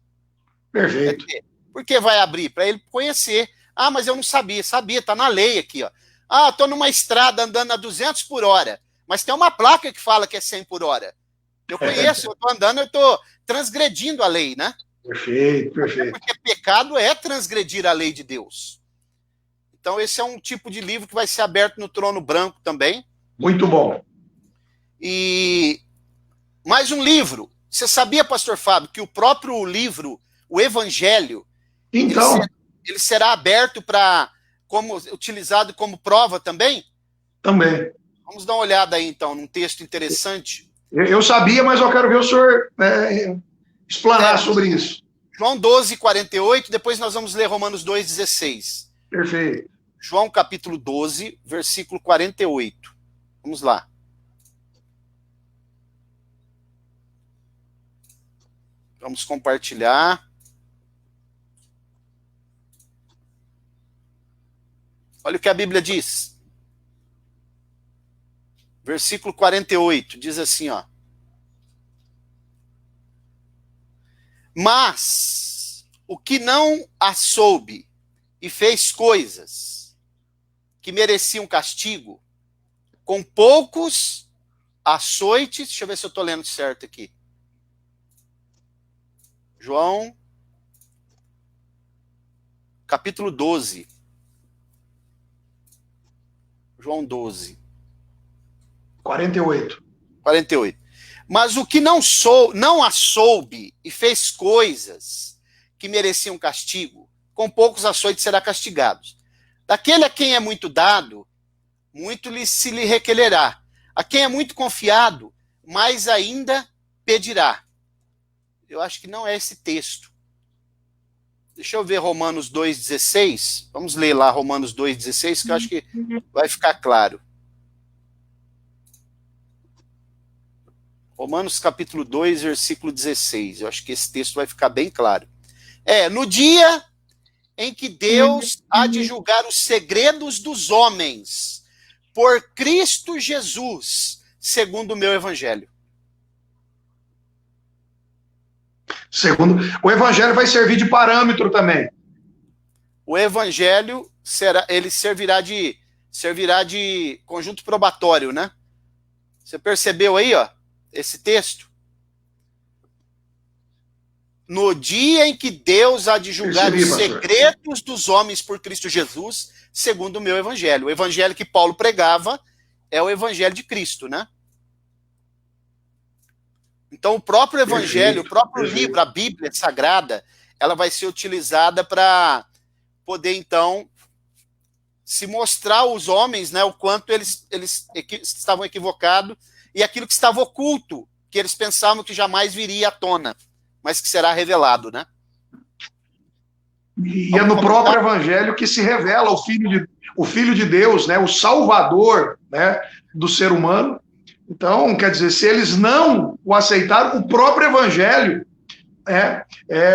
Perfeito. Por que vai abrir? Para ele conhecer. Ah, mas eu não sabia. Sabia, tá na lei aqui, ó. Ah, tô numa estrada andando a 200 por hora, mas tem uma placa que fala que é 100 por hora. Eu conheço, eu tô andando, eu tô transgredindo a lei, né? Perfeito, perfeito. Porque pecado é transgredir a lei de Deus. Então esse é um tipo de livro que vai ser aberto no Trono Branco também. Muito bom. E mais um livro. Você sabia, pastor Fábio, que o próprio livro, o Evangelho, então, ele será aberto utilizado como prova também? Também. Vamos dar uma olhada aí, então, num texto interessante. Eu sabia, mas eu quero ver o senhor explanar sobre isso. João 12:48, depois nós vamos ler Romanos 2:16. Perfeito. João capítulo 12, versículo 48. Vamos lá. Vamos compartilhar. Olha o que a Bíblia diz. Versículo 48, diz assim, ó. Mas o que não a soube e fez coisas que mereciam castigo, com poucos açoites, deixa eu ver se eu estou lendo certo aqui. João, capítulo 12. João 12. 48. 48. Mas o que não a soube e fez coisas que mereciam castigo, com poucos açoites será castigado. Daquele a quem é muito dado, muito se lhe requererá. A quem é muito confiado, mais ainda pedirá. Eu acho que não é esse texto. Deixa eu ver Romanos 2,16. Vamos ler lá Romanos 2,16, que eu acho que vai ficar claro. Romanos capítulo 2, versículo 16. Eu acho que esse texto vai ficar bem claro. No dia em que Deus há de julgar os segredos dos homens, por Cristo Jesus, segundo o meu evangelho. Segundo, o evangelho vai servir de parâmetro também. O evangelho servirá de conjunto probatório, né? Você percebeu aí, ó, esse texto? No dia em que Deus há de julgar os segredos dos homens por Cristo Jesus, segundo o meu evangelho. O evangelho que Paulo pregava é o evangelho de Cristo, né? Então, o próprio evangelho, o próprio livro, a Bíblia Sagrada, ela vai ser utilizada para poder, então, se mostrar aos homens, né, o quanto eles estavam equivocados e aquilo que estava oculto, que eles pensavam que jamais viria à tona, mas que será revelado, né? E é no próprio evangelho que se revela o Filho de Deus, né, o Salvador, né, do ser humano. Então, quer dizer, se eles não o aceitaram, o próprio evangelho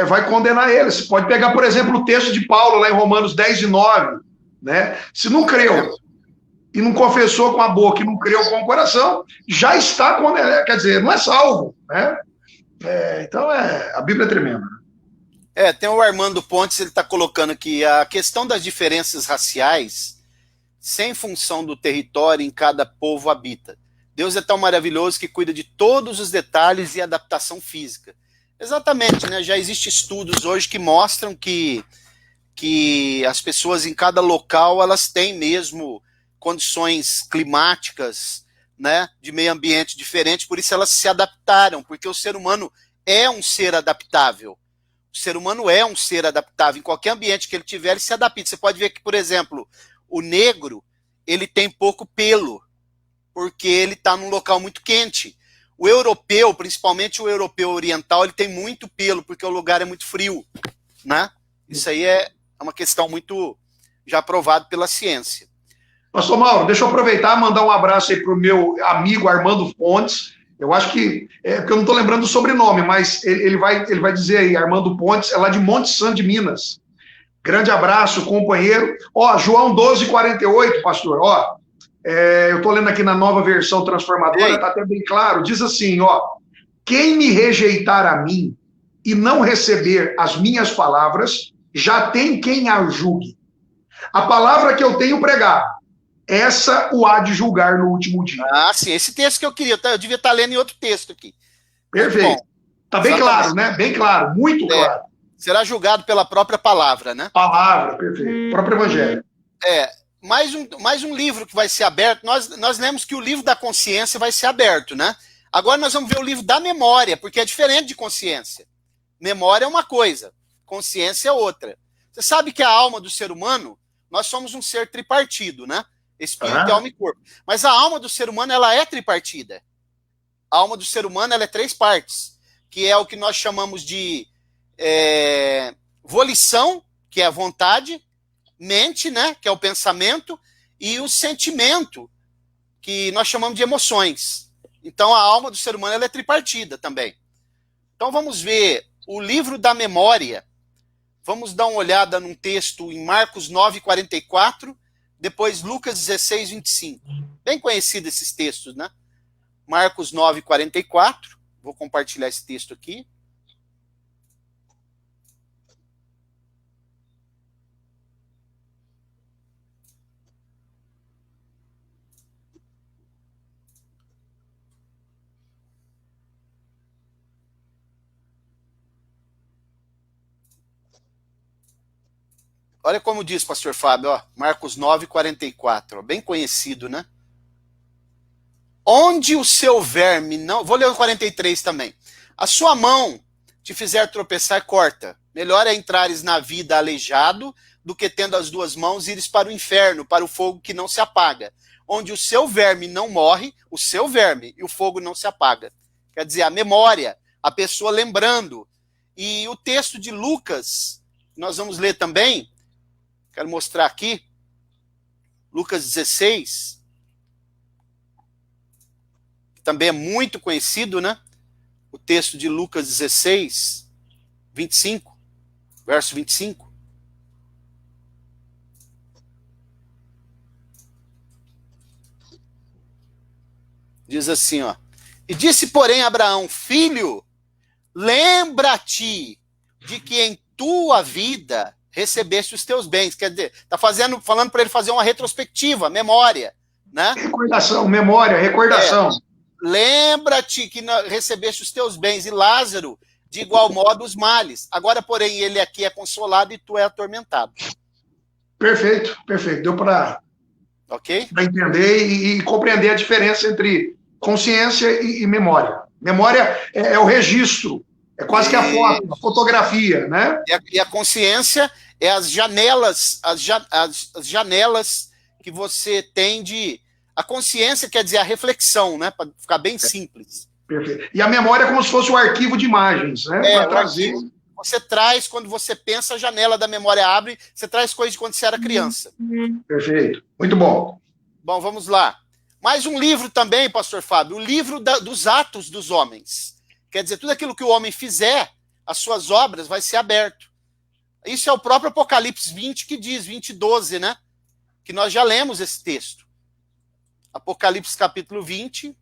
vai condenar eles. Pode pegar, por exemplo, o texto de Paulo, lá em Romanos 10:9, né? Se não creu e não confessou com a boca e não creu com o coração, já está condenado, quer dizer, não é salvo, né? Então, a Bíblia é tremenda. Tem o Armando Pontes, ele está colocando aqui a questão das diferenças raciais, sem função do território em cada povo habita. Deus é tão maravilhoso que cuida de todos os detalhes e adaptação física. Exatamente, né? Já existem estudos hoje que mostram que as pessoas em cada local, elas têm mesmo condições climáticas, né, de meio ambiente diferente, por isso elas se adaptaram, porque o ser humano é um ser adaptável. O ser humano é um ser adaptável. Em qualquer ambiente que ele tiver, ele se adapta. Você pode ver que, por exemplo, o negro, ele tem pouco pelo, porque ele está num local muito quente. O europeu, principalmente o europeu oriental, ele tem muito pelo, porque o lugar é muito frio, né? Isso aí é uma questão muito já provada pela ciência. Pastor Mauro, deixa eu aproveitar e mandar um abraço aí para o meu amigo Armando Pontes. Eu acho que, porque eu não estou lembrando o sobrenome, mas ele vai dizer aí, Armando Pontes, é lá de Monte Santo de Minas. Grande abraço, companheiro. Ó, João 12:48, pastor, ó, eu estou lendo aqui na nova versão transformadora, está até bem claro, diz assim, ó, quem me rejeitar a mim e não receber as minhas palavras, já tem quem a julgue. A palavra que eu tenho pregado, essa o há de julgar no último dia. Ah, sim, esse texto que eu queria, eu devia estar lendo em outro texto aqui. Perfeito. Está bem claro, né? Bem claro, muito claro. Será julgado pela própria palavra, né? Palavra, perfeito. O próprio evangelho. Mais um livro que vai ser aberto. Nós lemos que o livro da consciência vai ser aberto, né? Agora nós vamos ver o livro da memória, porque é diferente de consciência. Memória é uma coisa, consciência é outra. Você sabe que a alma do ser humano, nós somos um ser tripartido, né? Espírito, alma e corpo. Mas a alma do ser humano, ela é tripartida. A alma do ser humano, ela é 3 partes, que é o que nós chamamos de volição, que é a vontade, mente, né, que é o pensamento, e o sentimento, que nós chamamos de emoções. Então, a alma do ser humano, ela é tripartida também. Então, vamos ver o livro da memória. Vamos dar uma olhada num texto em Marcos 9:44, depois Lucas 16:25. Bem conhecido esses textos, né? Marcos 9:44. Vou compartilhar esse texto aqui. Olha como diz, pastor Fábio, ó, Marcos 9:44, bem conhecido, né? Onde o seu verme não... Vou ler o 43 também. A sua mão te fizer tropeçar, corta. Melhor é entrares na vida aleijado do que tendo as 2 mãos ires para o inferno, para o fogo que não se apaga. Onde o seu verme não morre, o seu verme, e o fogo não se apaga. Quer dizer, a memória, a pessoa lembrando. E o texto de Lucas, nós vamos ler também, quero mostrar aqui, Lucas 16, que também é muito conhecido, né? O texto de Lucas 16, 25, verso 25. Diz assim, ó. E disse, porém, Abraão, filho, lembra-te de que em tua vida recebeste os teus bens. Quer dizer, está falando para ele fazer uma retrospectiva, memória, né? Recordação, memória, recordação. Lembra-te que recebeste os teus bens, e Lázaro, de igual modo, os males. Agora, porém, ele aqui é consolado e tu é atormentado. Perfeito, perfeito. Deu para entender e compreender a diferença entre consciência e memória. Memória é o registro, é quase que a foto, a fotografia, né? E a consciência é as janelas, as janelas que você tem de... A consciência quer dizer a reflexão, né? Para ficar bem simples. Perfeito. E a memória é como se fosse um arquivo de imagens, né? Para trazer... Você traz, quando você pensa, a janela da memória abre, você traz coisas de quando você era criança. Perfeito. Muito bom. Bom, vamos lá. Mais um livro também, pastor Fábio, o livro dos atos dos homens. Quer dizer, tudo aquilo que o homem fizer, as suas obras, vai ser aberto. Isso é o próprio Apocalipse 20 que diz, 20:12, né? Que nós já lemos esse texto. Apocalipse capítulo 20,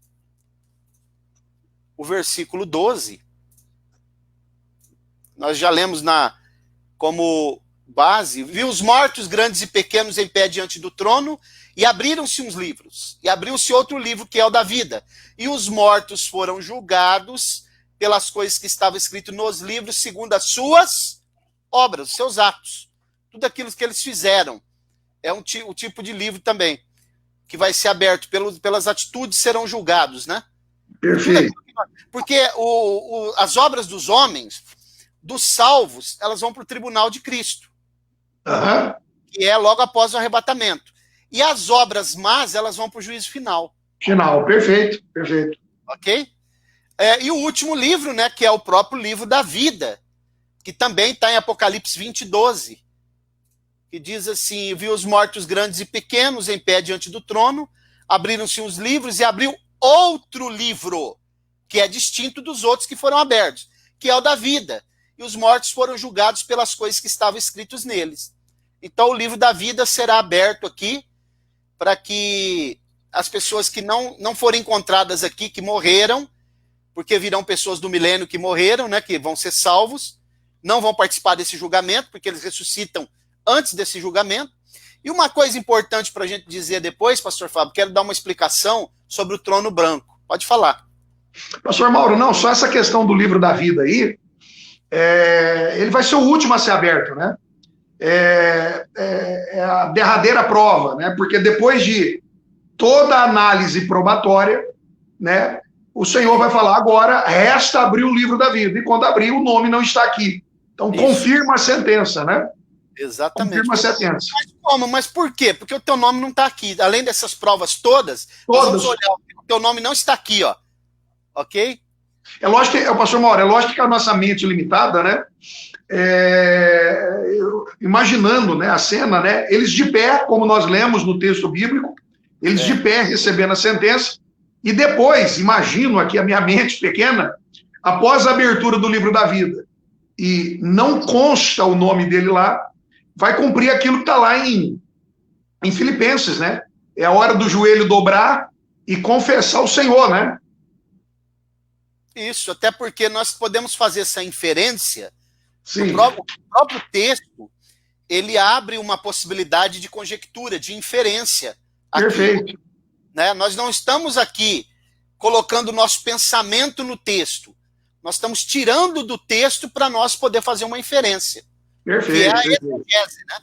o versículo 12. Nós já lemos como base. Vi os mortos, grandes e pequenos, em pé diante do trono, e abriram-se uns livros. E abriu-se outro livro, que é o da vida. E os mortos foram julgados pelas coisas que estavam escritas nos livros, segundo as suas obras, os seus atos. Tudo aquilo que eles fizeram. É o tipo de livro também. que vai ser aberto, pelas atitudes serão julgados, né? Perfeito. Porque as obras dos homens, dos salvos, elas vão para o tribunal de Cristo, que é logo após o arrebatamento. E as obras más, elas vão para o juízo final. Final, perfeito, perfeito. Ok? E o último livro, né, que é o próprio livro da vida, que também está em Apocalipse 20:12, que diz assim: viu os mortos grandes e pequenos em pé diante do trono, abriram-se os livros e abriu outro livro, que é distinto dos outros que foram abertos, que é o da vida. E os mortos foram julgados pelas coisas que estavam escritas neles. Então o livro da vida será aberto aqui, para que as pessoas que não forem encontradas aqui, que morreram, porque virão pessoas do milênio que morreram, né, que vão ser salvos, não vão participar desse julgamento, porque eles ressuscitam antes desse julgamento. E uma coisa importante para a gente dizer depois, pastor Fábio, quero dar uma explicação sobre o trono branco. Pode falar. Pastor Mauro, não, só essa questão do livro da vida aí, ele vai ser o último a ser aberto, né? É a derradeira prova, né? Porque depois de toda a análise probatória, né, o Senhor vai falar: agora resta abrir o livro da vida. E quando abrir, o nome não está aqui. Então, isso. Confirma a sentença, né? Exatamente. Confirma a sentença. Mas como? Mas por quê? Porque o teu nome não está aqui. Além dessas provas todas, nós vamos olhar, o teu nome não está aqui, ó. Ok? É lógico que, pastor Mauro, é lógico que a nossa mente limitada, né? Imaginando, né, a cena, né? Eles de pé, como nós lemos no texto bíblico, eles de pé recebendo a sentença, e depois, imagino aqui a minha mente pequena, após a abertura do livro da vida, e não consta o nome dele lá, vai cumprir aquilo que está lá em Filipenses, né? É a hora do joelho dobrar e confessar o Senhor, né? Isso, até porque nós podemos fazer essa inferência. Sim. O próprio texto, ele abre uma possibilidade de conjectura, de inferência. Perfeito. Aqui, né? Nós não estamos aqui colocando o nosso pensamento no texto. Nós estamos tirando do texto para nós poder fazer uma inferência. Perfeito. Que é a exegese, né?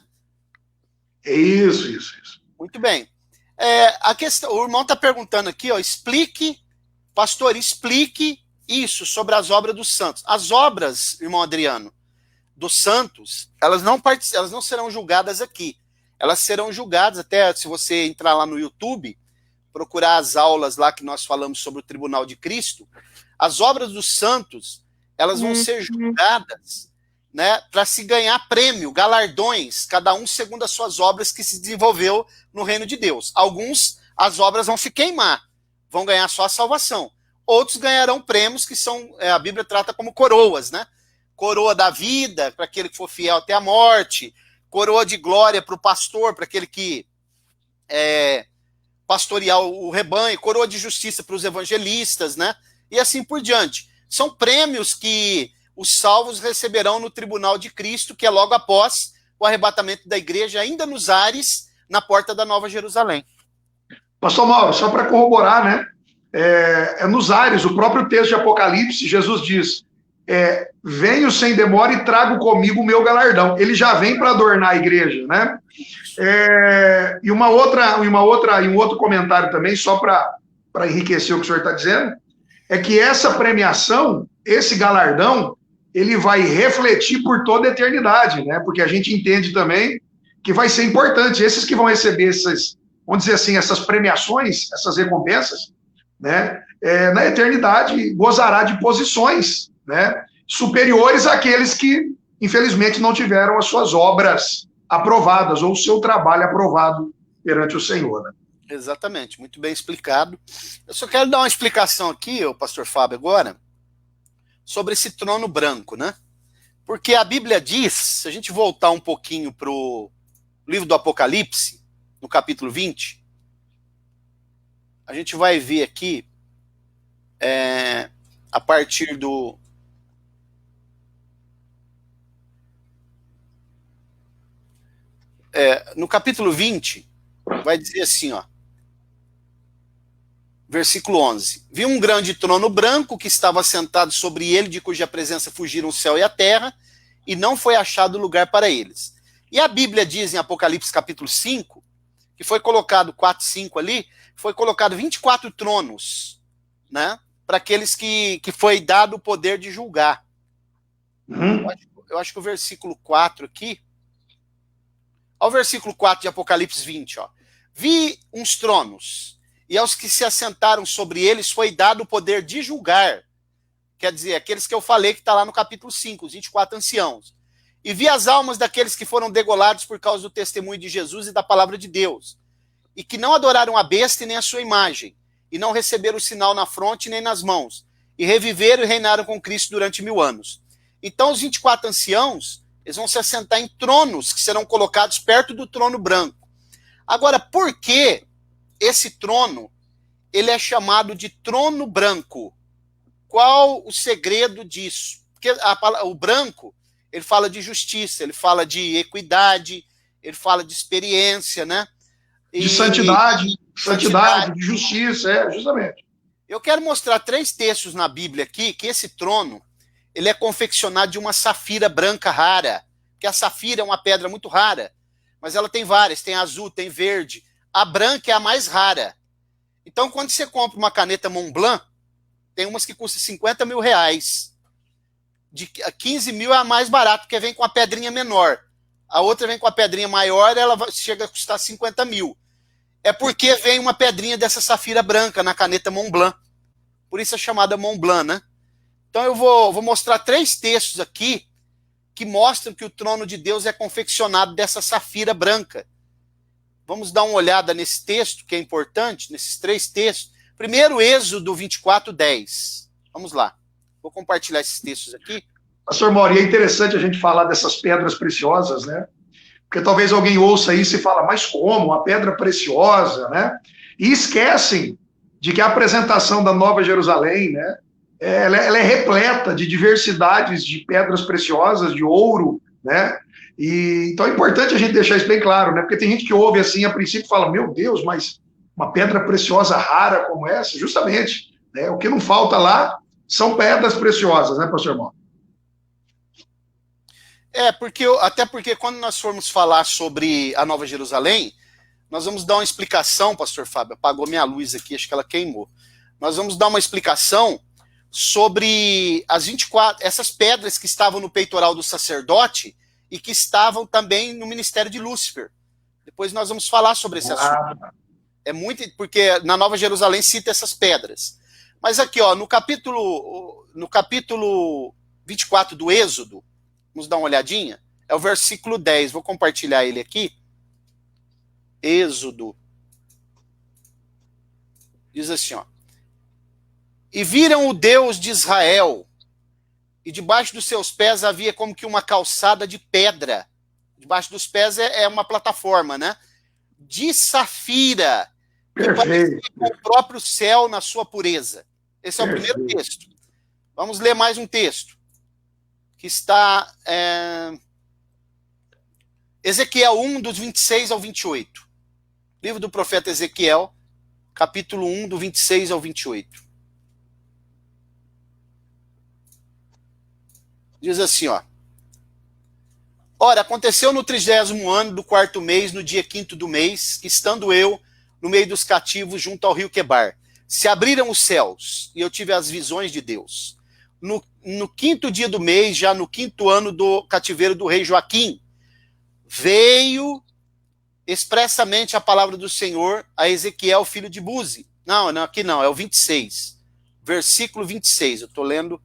Isso. Muito bem. A questão, o irmão está perguntando aqui, ó, pastor, explique isso sobre as obras dos santos. As obras, irmão Adriano, dos santos, elas não serão julgadas aqui. Elas serão julgadas, até se você entrar lá no YouTube, procurar as aulas lá que nós falamos sobre o Tribunal de Cristo, as obras dos santos, elas vão ser julgadas, né, para se ganhar prêmio, galardões, cada um segundo as suas obras que se desenvolveu no reino de Deus. Alguns, as obras vão se queimar, vão ganhar só a salvação. Outros ganharão prêmios que são, a Bíblia trata como coroas, né? Coroa da vida, para aquele que for fiel até a morte, coroa de glória para o pastor, para aquele que pastorear o rebanho, coroa de justiça para os evangelistas, né? E assim por diante. São prêmios que os salvos receberão no tribunal de Cristo, que é logo após o arrebatamento da igreja, ainda nos ares, na porta da Nova Jerusalém. Pastor Mauro, só para corroborar, né? Nos ares, o próprio texto de Apocalipse, Jesus diz: venho sem demora e trago comigo o meu galardão. Ele já vem para adornar a igreja, né? E um outro comentário também, só para enriquecer o que o senhor está dizendo, é que essa premiação, esse galardão, ele vai refletir por toda a eternidade, né? Porque a gente entende também que vai ser importante. Esses que vão receber vamos dizer assim, essas premiações, essas recompensas, né? Na eternidade gozará de posições, né, superiores àqueles que, infelizmente, não tiveram as suas obras aprovadas ou o seu trabalho aprovado perante o Senhor, né? Exatamente, muito bem explicado. Eu só quero dar uma explicação aqui, o pastor Fábio, agora, sobre esse trono branco, né? Porque a Bíblia diz, se a gente voltar um pouquinho para o livro do Apocalipse, no capítulo 20, a gente vai ver aqui, a partir do... no capítulo 20, vai dizer assim, ó, versículo 11. Vi um grande trono branco que estava sentado sobre ele, de cuja presença fugiram o céu e a terra, e não foi achado lugar para eles. E a Bíblia diz em Apocalipse capítulo 5, que foi colocado 4, 5 ali, foi colocado 24 tronos, né? Para aqueles que foi dado o poder de julgar. Eu acho que o versículo 4 aqui, ao versículo 4 de Apocalipse 20, ó. Vi uns tronos, e aos que se assentaram sobre eles foi dado o poder de julgar. Quer dizer, aqueles que eu falei que está lá no capítulo 5, os 24 anciãos. E vi as almas daqueles que foram degolados por causa do testemunho de Jesus e da palavra de Deus, e que não adoraram a besta e nem a sua imagem, e não receberam o sinal na fronte nem nas mãos, e reviveram e reinaram com Cristo durante 1000 anos. Então os 24 anciãos, eles vão se assentar em tronos que serão colocados perto do trono branco. Agora, por que esse trono, ele é chamado de trono branco? Qual o segredo disso? Porque o branco, ele fala de justiça, ele fala de equidade, ele fala de experiência, né? De santidade, de justiça, justamente. Eu quero mostrar 3 textos na Bíblia aqui, que esse trono, ele é confeccionado de uma safira branca rara, que a safira é uma pedra muito rara, mas ela tem várias, tem azul, tem verde. A branca é a mais rara. Então, quando você compra uma caneta Montblanc, tem umas que custam 50 mil reais. De 15 mil é a mais barata, porque vem com a pedrinha menor. A outra vem com a pedrinha maior, ela chega a custar 50 mil. É porque vem uma pedrinha dessa safira branca na caneta Montblanc. Por isso é chamada Montblanc, né? Então eu vou mostrar 3 textos aqui que mostram que o trono de Deus é confeccionado dessa safira branca. Vamos dar uma olhada nesse texto, que é importante, nesses 3 textos. Primeiro, Êxodo 24, 10. Vamos lá. Vou compartilhar esses textos aqui. Pastor Mauro, e é interessante a gente falar dessas pedras preciosas, né? Porque talvez alguém ouça isso e fala, mas como? Uma pedra preciosa, né? E esquecem de que a apresentação da Nova Jerusalém, né? Ela é repleta de diversidades de pedras preciosas, de ouro, né? E, então é importante a gente deixar isso bem claro, né? Porque tem gente que ouve assim, a princípio fala, meu Deus, mas uma pedra preciosa rara como essa? Justamente, né? O que não falta lá são pedras preciosas, né, pastor Mauro? Até porque quando nós formos falar sobre a Nova Jerusalém, nós vamos dar uma explicação, pastor Fábio, apagou minha luz aqui, acho que ela queimou. Nós vamos dar uma explicação sobre as 24, essas pedras que estavam no peitoral do sacerdote e que estavam também no ministério de Lúcifer. Depois nós vamos falar sobre esse assunto. É muito, porque na Nova Jerusalém cita essas pedras. Mas aqui, ó, no capítulo 24 do Êxodo, vamos dar uma olhadinha, é o versículo 10, vou compartilhar ele aqui. Êxodo. Diz assim, ó. E viram o Deus de Israel, e debaixo dos seus pés havia como que uma calçada de pedra. Debaixo dos pés é uma plataforma, né? De safira, que parecia com o próprio céu na sua pureza. Esse é o primeiro texto. Vamos ler mais um texto, que está Ezequiel 1, dos 26 ao 28. Livro do profeta Ezequiel, capítulo 1, do 26 ao 28. Diz assim, ó. Ora, aconteceu no 30º ano do 4º mês, no dia 5º do mês, que estando eu no meio dos cativos junto ao rio Quebar, se abriram os céus, e eu tive as visões de Deus. No 5º dia do mês, já no 5º ano do cativeiro do rei Joaquim, veio expressamente a palavra do Senhor a Ezequiel, filho de Buzi. Não, aqui não, é o 26. Versículo 26, eu estou lendo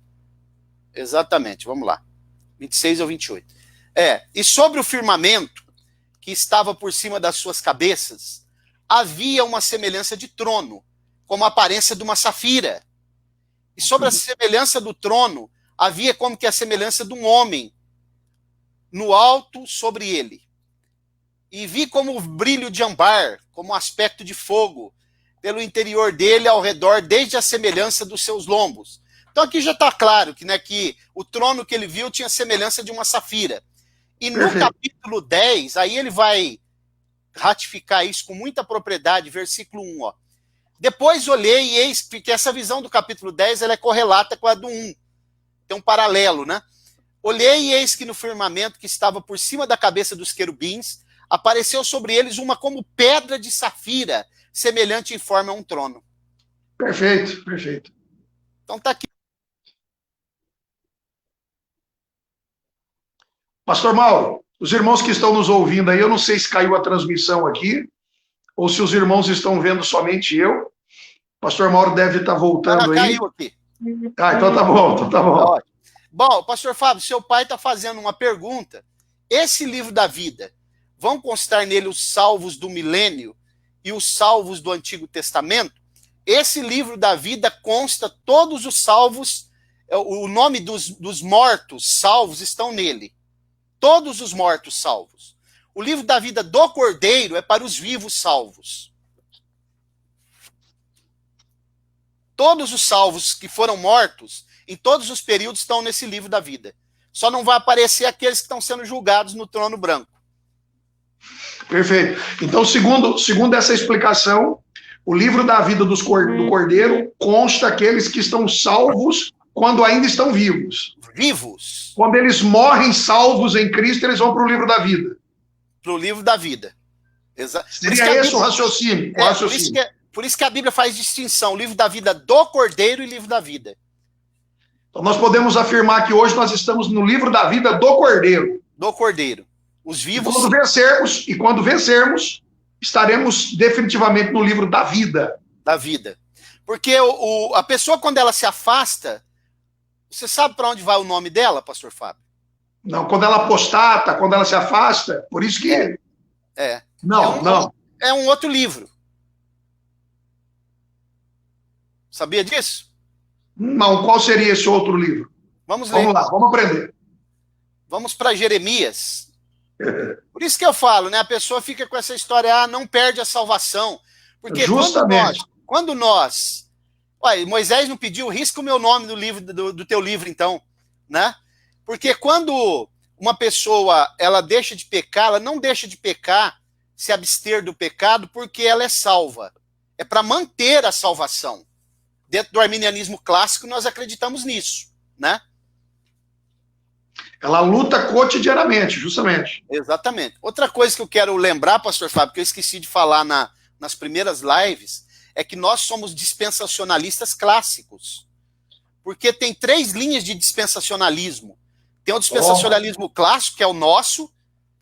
exatamente, vamos lá. 26 ao 28. E sobre o firmamento que estava por cima das suas cabeças, havia uma semelhança de trono, como a aparência de uma safira. E sobre a semelhança do trono, havia como que a semelhança de um homem, no alto sobre ele. E vi como o brilho de ambar, como o aspecto de fogo, pelo interior dele ao redor, desde a semelhança dos seus lombos. Então aqui já está claro que o trono que ele viu tinha semelhança de uma safira. E no capítulo 10, aí ele vai ratificar isso com muita propriedade, versículo 1, ó. Depois olhei e eis que essa visão do capítulo 10 ela é correlata com a do 1. Tem um paralelo, né? Olhei e eis que no firmamento que estava por cima da cabeça dos querubins apareceu sobre eles uma como pedra de safira, semelhante em forma a um trono. Perfeito, perfeito. Então está aqui. Pastor Mauro, os irmãos que estão nos ouvindo aí, eu não sei se caiu a transmissão aqui, ou se os irmãos estão vendo somente eu. Pastor Mauro deve estar voltando aí. Caiu aqui. Ah, então tá bom, então tá bom. Bom, pastor Fábio, seu pai está fazendo uma pergunta. Esse livro da vida, vão constar nele os salvos do milênio e os salvos do Antigo Testamento? Esse livro da vida consta todos os salvos, o nome dos mortos salvos estão nele. Todos os mortos salvos. O livro da vida do Cordeiro é para os vivos salvos. Todos os salvos que foram mortos, em todos os períodos, estão nesse livro da vida. Só não vai aparecer aqueles que estão sendo julgados no trono branco. Perfeito. Então, segundo essa explicação, o livro da vida do Cordeiro consta aqueles que estão salvos quando ainda estão vivos. Vivos. Quando eles morrem salvos em Cristo, eles vão para o livro da vida. Para o livro da vida. Seria esse o raciocínio. Por isso que a Bíblia faz distinção, o livro da vida do Cordeiro e livro da vida. Então nós podemos afirmar que hoje nós estamos no livro da vida do Cordeiro. Do Cordeiro. Os vivos... E quando vencermos, estaremos definitivamente no livro da vida. Da vida. Porque a pessoa, quando ela se afasta, você sabe para onde vai o nome dela, pastor Fábio? Não, quando ela apostata, quando ela se afasta, por isso que... Não. É um outro livro. Sabia disso? Não, qual seria esse outro livro? Vamos ler. Vamos lá, vamos aprender. Vamos para Jeremias. Por isso que eu falo, né? A pessoa fica com essa história, não perde a salvação. Porque justamente. Quando nós... Ué, Moisés não pediu, risca o meu nome no livro do teu livro, então, né? Porque quando uma pessoa, ela deixa de pecar, ela não deixa de pecar, se abster do pecado, porque ela é salva. É para manter a salvação. Dentro do arminianismo clássico, nós acreditamos nisso, né? Ela luta cotidianamente, justamente. Exatamente. Outra coisa que eu quero lembrar, pastor Fábio, que eu esqueci de falar nas primeiras lives, é que nós somos dispensacionalistas clássicos. Porque tem 3 linhas de dispensacionalismo. Tem o dispensacionalismo clássico, que é o nosso,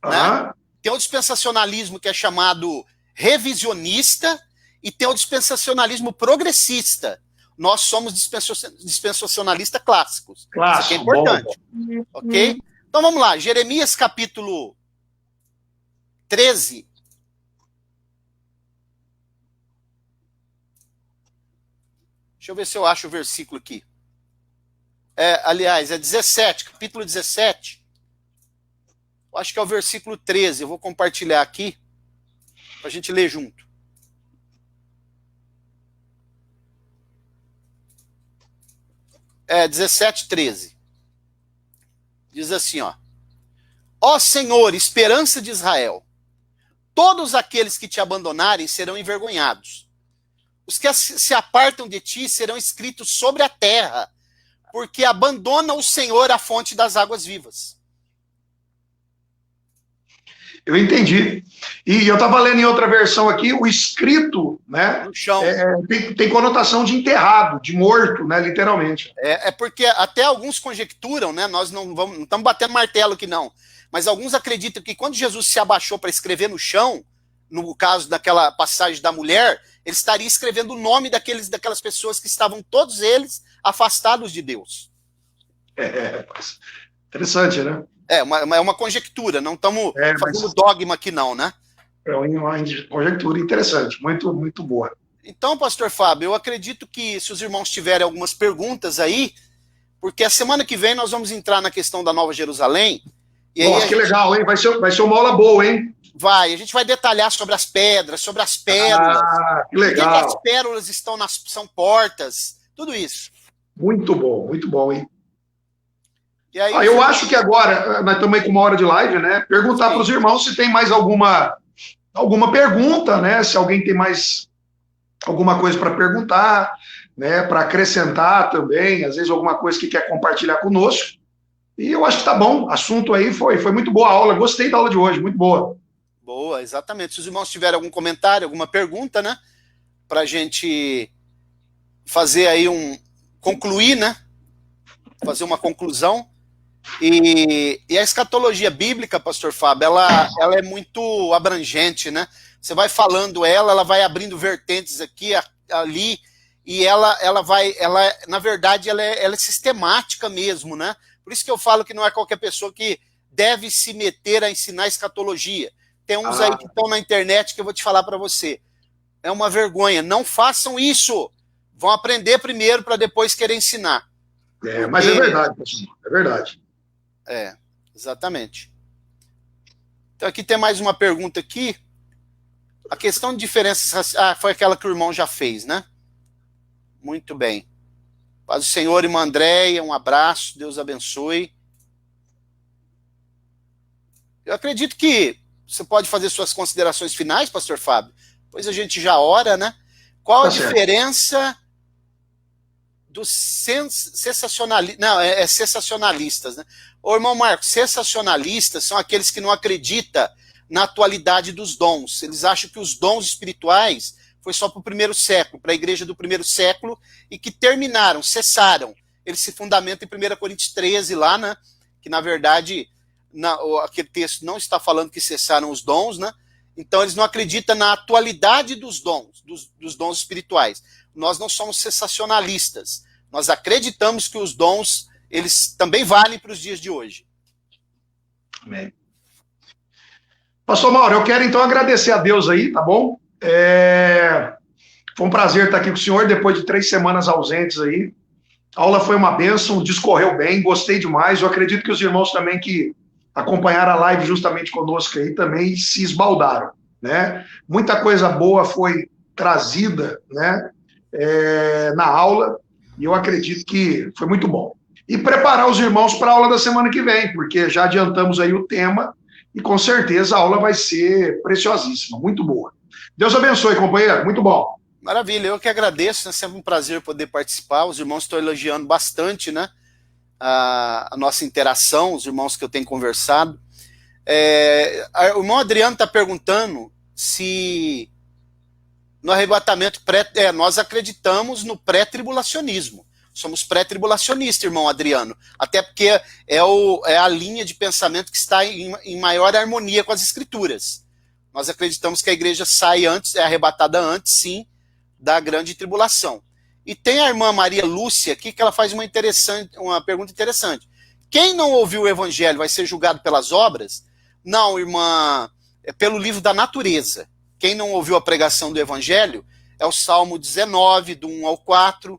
né? Tem o dispensacionalismo que é chamado revisionista, e tem o dispensacionalismo progressista. Nós somos dispensacionalistas clássicos. Isso aqui é importante. Bom. Ok? Então vamos lá. Jeremias capítulo 13. Deixa eu ver se eu acho o versículo aqui. Aliás, é 17, capítulo 17. Eu acho que é o versículo 13. Eu vou compartilhar aqui para a gente ler junto. 17, 13. Diz assim, ó Senhor, esperança de Israel, todos aqueles que te abandonarem serão envergonhados. Os que se apartam de ti serão escritos sobre a terra, porque abandona o Senhor a fonte das águas vivas. Eu entendi. E eu estava lendo em outra versão aqui, o escrito, né? No chão. Tem conotação de enterrado, de morto, né? Literalmente. É porque até alguns conjecturam, né? Nós não estamos batendo martelo aqui, não. Mas alguns acreditam que quando Jesus se abaixou para escrever no chão, no caso daquela passagem da mulher, ele estaria escrevendo o nome daquelas pessoas que estavam todos eles afastados de Deus. Interessante, né? É uma conjectura, não estamos fazendo dogma aqui não, né? É uma conjectura interessante, muito, muito boa. Então, pastor Fábio, eu acredito que se os irmãos tiverem algumas perguntas aí, porque a semana que vem nós vamos entrar na questão da Nova Jerusalém. E Nossa, que legal, hein? Vai ser uma aula boa, hein? A gente vai detalhar sobre as pedras, sobre as pérolas. Que legal. Por que as pérolas são portas, tudo isso. Muito bom, hein? E aí, eu acho que agora, nós estamos aí com 1 hora de live, né? Perguntar para os irmãos se tem mais alguma pergunta, né? Se alguém tem mais alguma coisa para perguntar, né? Para acrescentar também, às vezes alguma coisa que quer compartilhar conosco. E eu acho que tá bom. Assunto aí foi muito boa a aula. Gostei da aula de hoje, muito boa. Boa, exatamente. Se os irmãos tiverem algum comentário, alguma pergunta, né? Para a gente fazer aí concluir, né? Fazer uma conclusão. E a escatologia bíblica, pastor Fábio, ela é muito abrangente, né? Você vai falando ela vai abrindo vertentes aqui, ali, e na verdade, ela é sistemática mesmo, né? Por isso que eu falo que não é qualquer pessoa que deve se meter a ensinar escatologia. Tem uns aí que estão na internet que eu vou te falar para você. É uma vergonha. Não façam isso. Vão aprender primeiro para depois querer ensinar. Mas é verdade, pessoal. É verdade. Exatamente. Então aqui tem mais uma pergunta aqui. A questão de diferenças... foi aquela que o irmão já fez, né? Muito bem. Paz do Senhor, irmã Andréia, um abraço, Deus abençoe. Eu acredito que você pode fazer suas considerações finais, pastor Fábio? Pois a gente já ora, né? Qual a diferença dos sensacionalistas? Não, sensacionalistas, né? Ô, irmão Marcos, sensacionalistas são aqueles que não acreditam na atualidade dos dons. Eles acham que os dons espirituais foi só para o primeiro século, para a igreja do primeiro século, e que terminaram, cessaram. Eles se fundamentam em 1 Coríntios 13 lá, né? Que na verdade... aquele texto não está falando que cessaram os dons, né? Então eles não acreditam na atualidade dos dons, dos dons espirituais. Nós não somos sensacionalistas. Nós acreditamos que os dons, eles também valem para os dias de hoje. Amém. Pastor Mauro, eu quero então agradecer a Deus aí, tá bom? Foi um prazer estar aqui com o senhor depois de 3 semanas ausentes aí. A aula foi uma bênção, discorreu bem, gostei demais. Eu acredito que os irmãos também que acompanharam a live justamente conosco aí também se esbaldaram, né? Muita coisa boa foi trazida, né, na aula, e eu acredito que foi muito bom. E preparar os irmãos para a aula da semana que vem, porque já adiantamos aí o tema, e com certeza a aula vai ser preciosíssima, muito boa. Deus abençoe, companheiro, muito bom. Maravilha, eu que agradeço, é sempre um prazer poder participar. Os irmãos estão elogiando bastante, né, a nossa interação, os irmãos que eu tenho conversado. O irmão Adriano está perguntando se no arrebatamento nós acreditamos no pré-tribulacionismo. Somos pré-tribulacionistas, irmão Adriano, até porque é a linha de pensamento que está em maior harmonia com as escrituras. Nós acreditamos que a igreja sai antes, é arrebatada antes, sim, da grande tribulação. E tem a irmã Maria Lúcia aqui, que ela faz uma pergunta interessante. Quem não ouviu o evangelho vai ser julgado pelas obras? Não, irmã, é pelo livro da natureza. Quem não ouviu a pregação do evangelho é o Salmo 19, do 1 ao 4,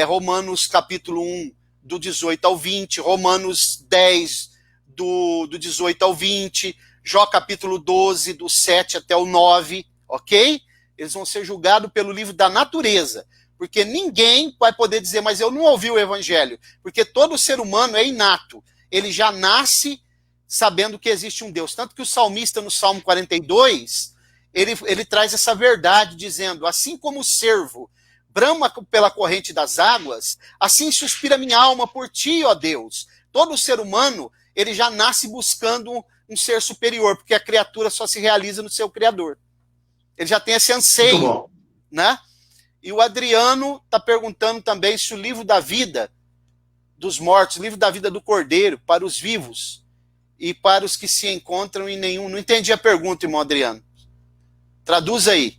Romanos capítulo 1, do 18 ao 20, Romanos 10, do 18 ao 20, Jó capítulo 12, do 7 até o 9, ok? Eles vão ser julgados pelo livro da natureza, porque ninguém vai poder dizer, mas eu não ouvi o evangelho, porque todo ser humano é inato, ele já nasce sabendo que existe um Deus, tanto que o salmista no Salmo 42, ele traz essa verdade, dizendo, assim como o cervo brama pela corrente das águas, assim suspira minha alma por ti, ó Deus. Todo ser humano, ele já nasce buscando um ser superior, porque a criatura só se realiza no seu Criador. Ele já tem esse anseio, né? E o Adriano está perguntando também se o livro da vida dos mortos, o livro da vida do Cordeiro, para os vivos e para os que se encontram em nenhum... Não entendi a pergunta, irmão Adriano. Traduz aí.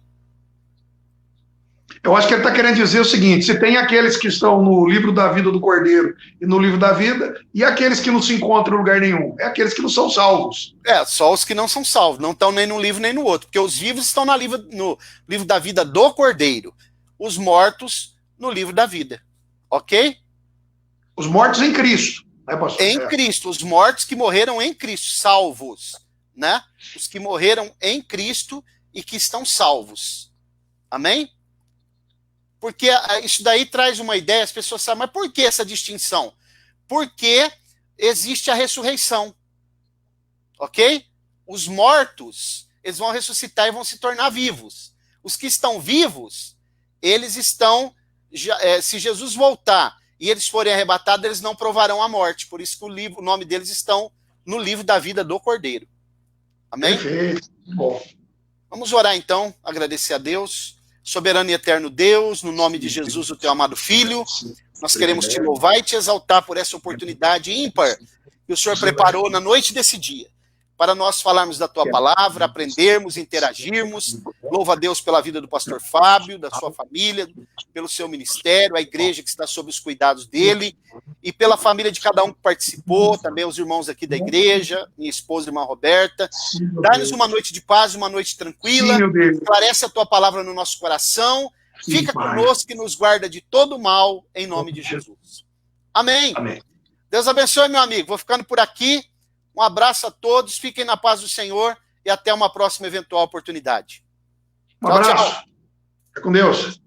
Eu acho que ele está querendo dizer o seguinte, se tem aqueles que estão no livro da vida do Cordeiro e no livro da vida, e aqueles que não se encontram em lugar nenhum, é aqueles que não são salvos. Só os que não são salvos, não estão nem num livro nem no outro, porque os vivos estão no livro da vida do Cordeiro, os mortos no livro da vida, ok? Os mortos em Cristo, né, pastor? Em Cristo, os mortos que morreram em Cristo, salvos, né? Os que morreram em Cristo e que estão salvos, amém? Porque isso daí traz uma ideia, as pessoas sabem, mas por que essa distinção? Porque existe a ressurreição, ok? Os mortos, eles vão ressuscitar e vão se tornar vivos. Os que estão vivos, eles estão, se Jesus voltar e eles forem arrebatados, eles não provarão a morte, por isso que o nome deles estão no livro da vida do Cordeiro. Amém? Perfeito. Bom. Vamos orar então, agradecer a Deus. Soberano e eterno Deus, no nome de Jesus, o teu amado Filho, nós queremos te louvar e te exaltar por essa oportunidade ímpar que o Senhor preparou na noite desse dia, para nós falarmos da tua palavra, aprendermos, interagirmos. Louva a Deus pela vida do pastor Fábio, da sua família, pelo seu ministério, a igreja que está sob os cuidados dele, e pela família de cada um que participou, também os irmãos aqui da igreja, minha esposa, irmã Roberta. Dá-nos uma noite de paz, uma noite tranquila, esclarece a tua palavra no nosso coração, fica conosco e nos guarda de todo mal, em nome de Jesus. Amém. Amém. Deus abençoe, meu amigo. Vou ficando por aqui. Um abraço a todos, fiquem na paz do Senhor e até uma próxima eventual oportunidade. Um abraço. Fica com Deus.